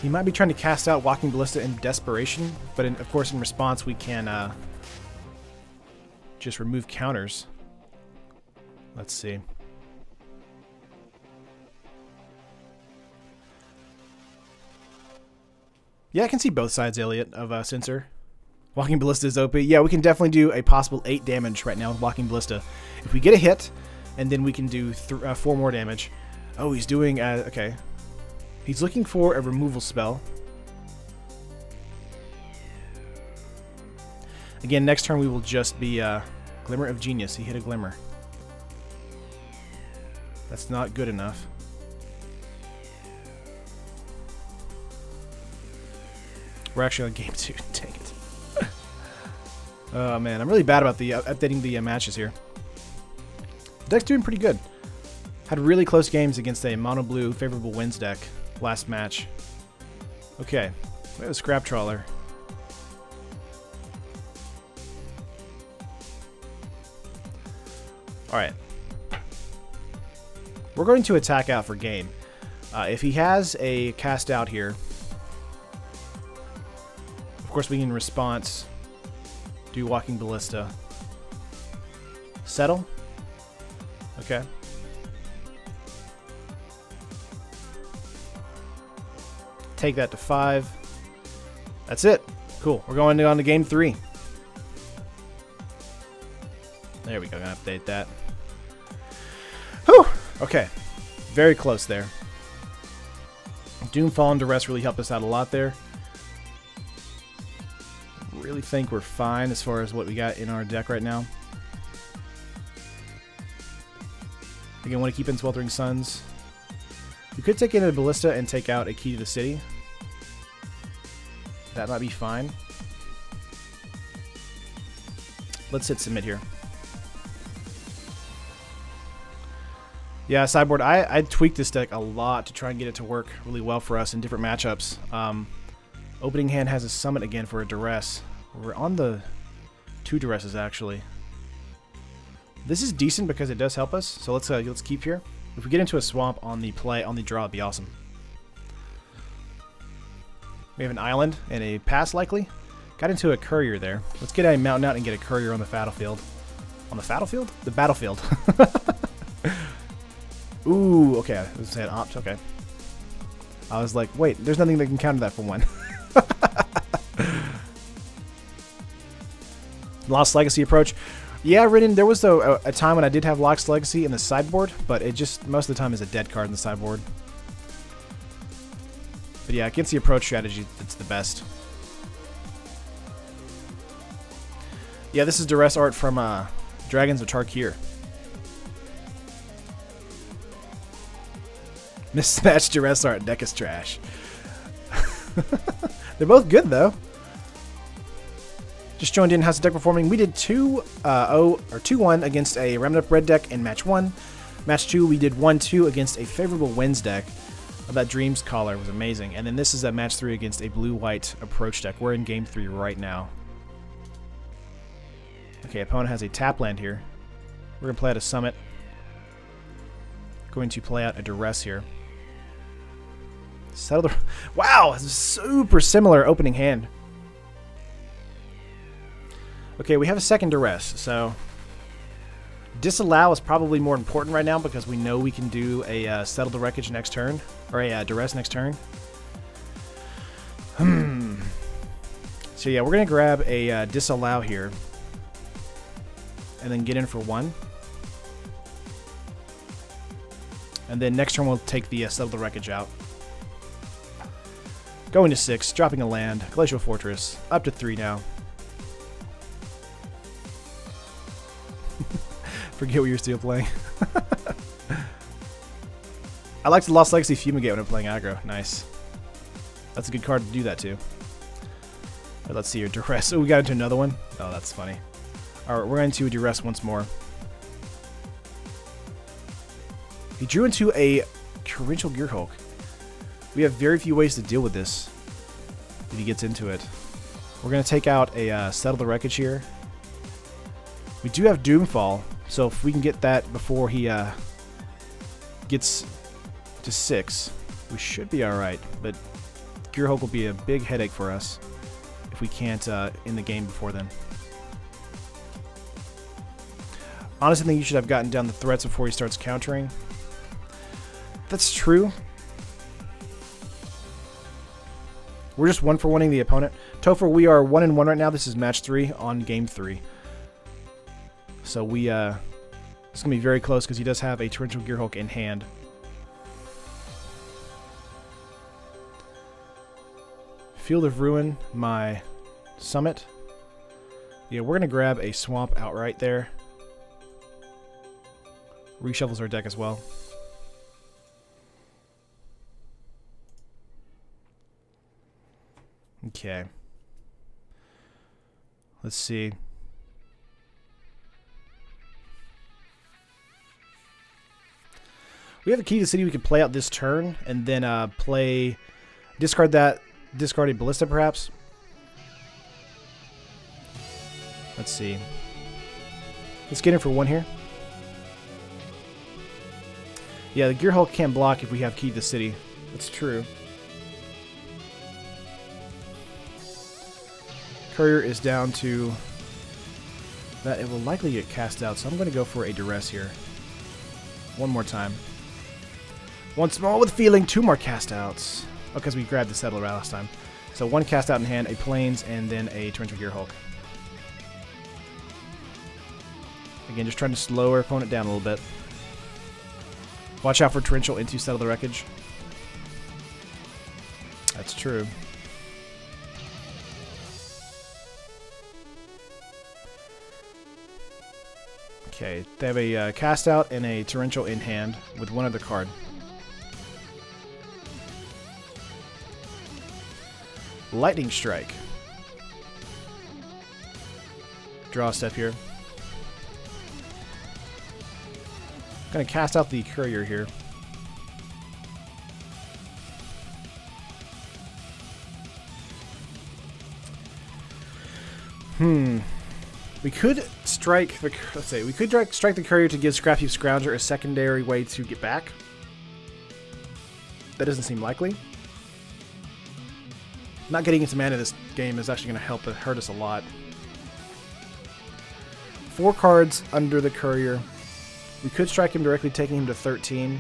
He might be trying to cast out Walking Ballista in desperation, but of course in response we can just remove counters. Let's see. Yeah, I can see both sides, Elliot, of Censor. Walking Ballista is OP. Yeah, we can definitely do a possible 8 damage right now with Walking Ballista. If we get a hit, and then we can do 4 more damage. Oh, he's doing... okay. He's looking for a removal spell. Again, next turn we will just be Glimmer of Genius. He hit a Glimmer. That's not good enough. We're actually on game 2. Dang it. Oh man, I'm really bad about the updating the matches here. The deck's doing pretty good. Had really close games against a mono blue favorable wins deck last match. Okay, we have a Scrap Trawler. Alright. We're going to attack out for game. If he has a cast out here, of course we can response, do Walking Ballista. Settle. Okay. Take that to 5. That's it. Cool. We're going on to game 3. There we go. Gonna update that. Whew. Okay. Very close there. Doomfall and Duress really helped us out a lot there. Really think we're fine as far as what we got in our deck right now. Again, want to keep in Sweltering Suns. We could take in a Ballista and take out a Key to the City. That might be fine. Let's hit submit here. Yeah, sideboard. I tweaked this deck a lot to try and get it to work really well for us in different matchups. Opening hand has a summit again for a Duress. We're on the 2 Duresses actually. This is decent because it does help us. So let's keep here. If we get into a swamp on the draw, it'd be awesome. We have an island and a pass likely. Got into a courier there. Let's get a mountain out and get a courier on the battlefield. On the battlefield? The battlefield. Ooh, okay. I was saying opt. Okay. I was like, wait, there's nothing that can counter that for 1. Lost Legacy approach. Yeah, Ridden, there was a time when I did have Lost Legacy in the sideboard, but it just most of the time is a dead card in the sideboard. But yeah, against the approach strategy, it's the best. Yeah, this is Duress art from Dragons of Tarkir. Mismatched Duress art deck is trash. They're both good though. Just joined in. How's the deck performing? We did 2-1 against a Remnant Red deck in match 1. Match 2, we did 1-2 against a favorable Winds deck. That Dreams Caller was amazing. And then this is at match 3 against a blue-white approach deck. We're in game 3 right now. Okay, opponent has a tap land here. We're going to play out a Summit. Going to play out a Duress here. Settle the... Wow! Super similar opening hand. Okay, we have a second Duress, so... Disallow is probably more important right now because we know we can do a Settle the Wreckage next turn. Or a Duress next turn. So yeah, we're going to grab a Disallow here. And then get in for 1. And then next turn we'll take the Settle the Wreckage out. Going to 6, dropping a land, Glacial Fortress, up to 3 now. Forget what you're still playing. I like the Lost Legacy Fumigate when I'm playing aggro. Nice. That's a good card to do that too. Right, let's see here. Duress. Oh, we got into another one. Oh, that's funny. Alright, we're going to Duress once more. He drew into a Torrential Gearhulk. We have very few ways to deal with this if he gets into it. We're going to take out a Settle the Wreckage here. We do have Doomfall, so if we can get that before he gets to 6, we should be alright. But Gearhulk will be a big headache for us if we can't end the game before then. Honestly, I think you should have gotten down the threats before he starts countering. That's true. We're just 1-for-1ing the opponent. Topher, we are 1-1 right now. This is match 3 on game 3. So we, it's going to be very close because he does have a Torrential Gearhulk in hand. Field of Ruin, my Summit. Yeah, we're going to grab a Swamp outright there. Reshuffles our deck as well. Okay. Let's see. We have a Key to the City we could play out this turn, and then discard that, discard a Ballista perhaps. Let's see. Let's get in for 1 here. Yeah, the Gearhulk can't block if we have Key to the City. That's true. Courier is down to that. It will likely get cast out, so I'm going to go for a Duress here. One more time. One small with feeling, 2 more cast outs. Oh, because we grabbed the Settler last time. So 1 cast out in hand, a Plains, and then a Torrential Gearhulk. Again, just trying to slow our opponent down a little bit. Watch out for Torrential into Settle the Wreckage. That's true. Okay, they have a cast out and a Torrential in hand with 1 other card. Lightning Strike. Draw a step here. Gonna cast out the Courier here. We could strike the strike the Courier to give Scrappy Scrounger a secondary way to get back. That doesn't seem likely. Not getting into mana this game is actually going to hurt us a lot. 4 cards under the Courier. We could strike him directly, taking him to 13.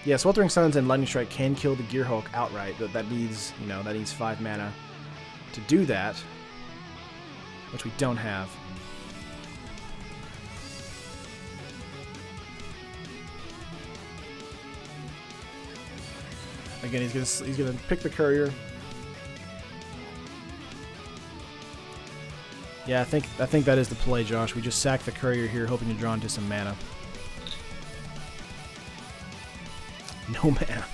Yeah, Sweltering Suns and Lightning Strike can kill the Gearhulk outright, but that needs, that needs 5 mana to do that, which we don't have. Again, he's gonna pick the Courier. Yeah, I think that is the play, Josh. We just sack the Courier here, hoping to draw into some mana. No mana.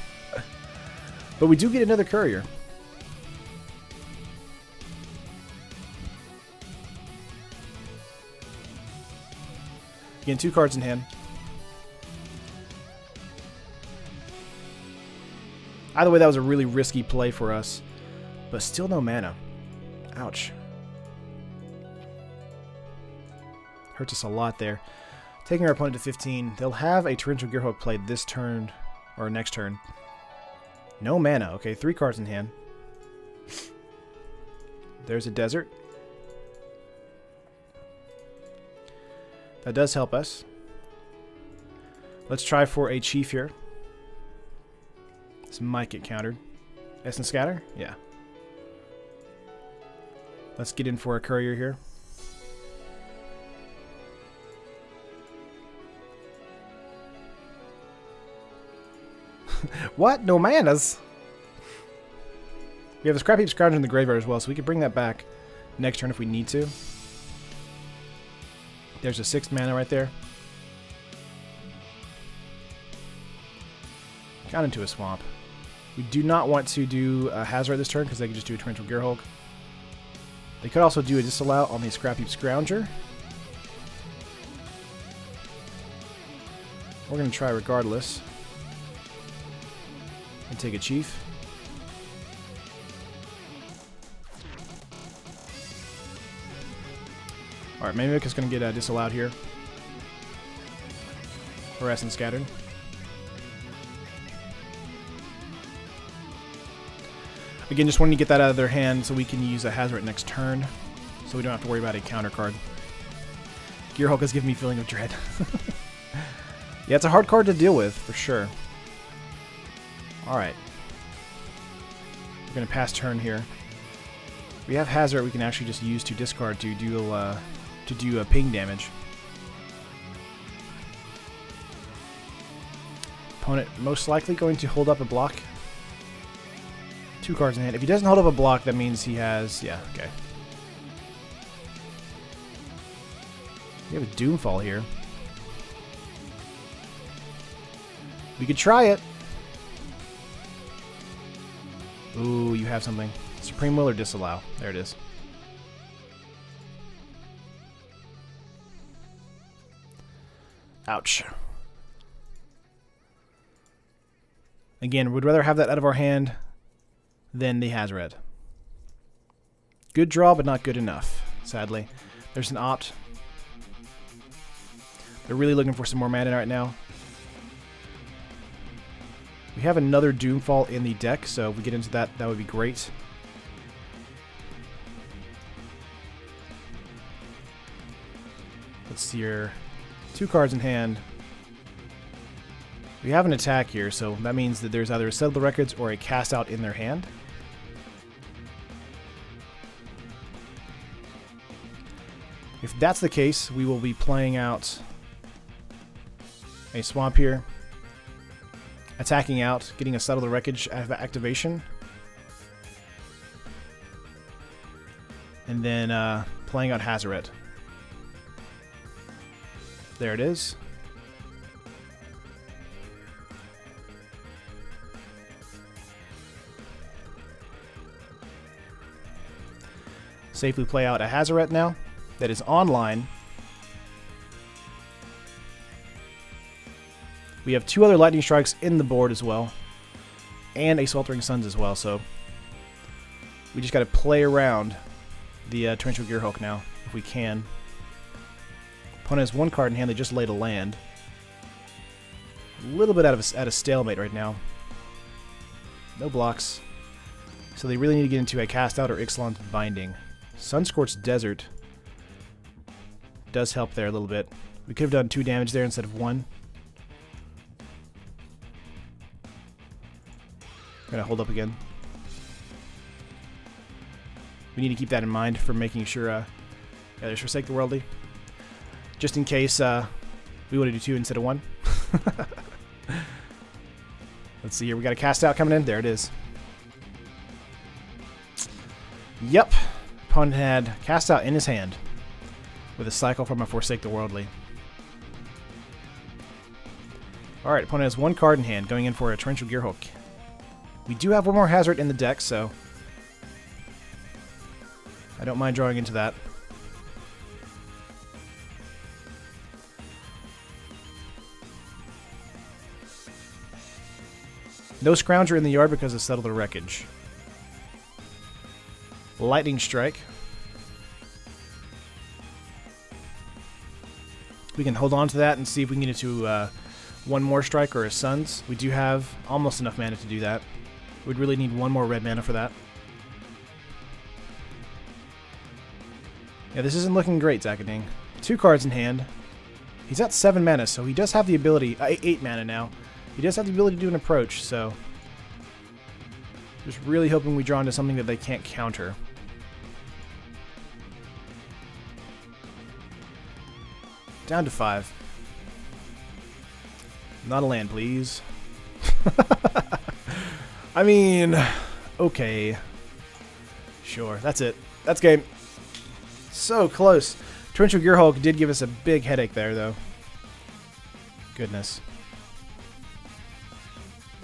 But we do get another Courier. Again, 2 cards in hand. Either way, that was a really risky play for us. But still no mana. Ouch. Hurts us a lot there. Taking our opponent to 15. They'll have a Torrential Gearhulk played this turn, or next turn. No mana. Okay, 3 cards in hand. There's a Desert. That does help us. Let's try for a Chief here. This might get countered. Essence Scatter? Yeah. Let's get in for a Courier here. What? No manas? We have a Scrap Heap Scrounger in the graveyard as well, so we can bring that back next turn if we need to. There's a 6 mana right there. Got into a swamp. We do not want to do a Hazard this turn because they can just do a Torrential Gearhulk. They could also do a Disallow on the Scrap Heap Scrounger. We're going to try regardless. And take a Chief. Alright, Mimic is going to get disallowed here. Or Essence Scattered. Again, just wanting to get that out of their hand so we can use a Hazard next turn. So we don't have to worry about a counter card. Gearhulk is giving me a feeling of dread. Yeah, it's a hard card to deal with, for sure. Alright. We're going to pass turn here. We have Hazard we can actually just use to discard to do ping damage. Opponent most likely going to hold up a block. 2 cards in hand. If he doesn't hold up a block, that means he has... Yeah, okay. We have a Doomfall here. We could try it. Ooh, you have something. Supreme Will or Disallow. There it is. Ouch. Again, we'd rather have that out of our hand than the Hazard. Good draw, but not good enough, sadly. There's an Opt. They're really looking for some more mana right now. We have another Doomfall in the deck, so if we get into that, that would be great. Let's see here. 2 cards in hand. We have an attack here, so that means that there's either a Settle the Records or a cast out in their hand. If that's the case, we will be playing out a swamp here, attacking out, getting a Settle the Wreckage activation, and then playing out Hazoret. There it is. Safely play out a Hazoret now that is online. We have 2 other Lightning Strikes in the board as well, and a Sweltering Suns as well, so we just got to play around the Torrential Gearhulk now, if we can. Opponent has 1 card in hand, they just laid a land. A little bit at a stalemate right now. No blocks. So they really need to get into a Cast Out or Ixalan's Binding. Sunscorched Desert does help there a little bit. We could have done 2 damage there instead of 1. I'm gonna hold up again. We need to keep that in mind for making sure. Yeah, there's Forsake the Worldly, just in case we want to do 2 instead of 1. Let's see here. We got a Cast Out coming in. There it is. Yep. Opponent had Cast Out in his hand with a cycle from a Forsake the Worldly. Alright, opponent has 1 card in hand, going in for a Torrential Gearhulk. We do have 1 more Hazard in the deck, so I don't mind drawing into that. No Scrounger in the yard because of Settle the Wreckage. Lightning Strike. We can hold on to that and see if we can get it to 1 more strike or a Suns. We do have almost enough mana to do that. We'd really need 1 more red mana for that. Yeah, this isn't looking great, Zakading. 2 cards in hand. He's at 7 mana, so he does have the ability... 8 mana now. He does have the ability to do an approach, so... Just really hoping we draw into something that they can't counter. Down to 5. Not a land, please. I mean, okay. Sure, that's it. That's game. So close. Torrential Gearhulk did give us a big headache there, though. Goodness.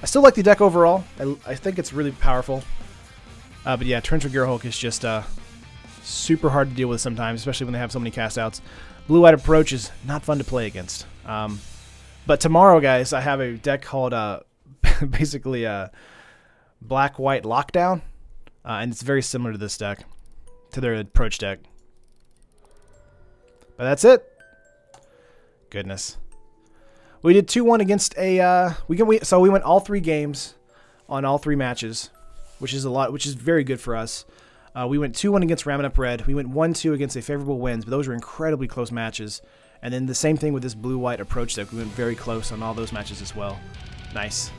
I still like the deck overall. I think it's really powerful. But yeah, Torrential Gearhulk is just super hard to deal with sometimes, especially when they have so many cast outs. Blue-White Approach is not fun to play against. But tomorrow, guys, I have a deck called basically Black-White Lockdown. And it's very similar to this deck, to their approach deck. But that's it. Goodness. We did 2-1 against a... So we went all 3 games on all 3 matches, which is a lot, which is very good for us. We went 2-1 against Ramen Up Red. We went 1-2 against a favorable wins, but those were incredibly close matches. And then the same thing with this blue-white approach deck. We went very close on all those matches as well. Nice.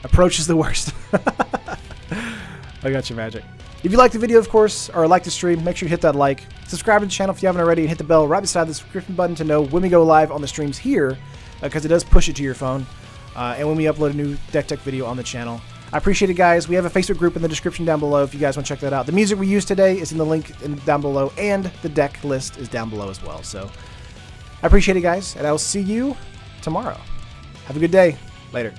Approach is the worst. I got your magic. If you liked the video, of course, or like the stream, make sure you hit that like. Subscribe to the channel if you haven't already, and hit the bell right beside the subscription button to know when we go live on the streams here, because it does push it to your phone, and when we upload a new deck tech video on the channel. I appreciate it, guys. We have a Facebook group in the description down below if you guys want to check that out. The music we use today is in the link down below, and the deck list is down below as well. So I appreciate it, guys, and I will see you tomorrow. Have a good day. Later.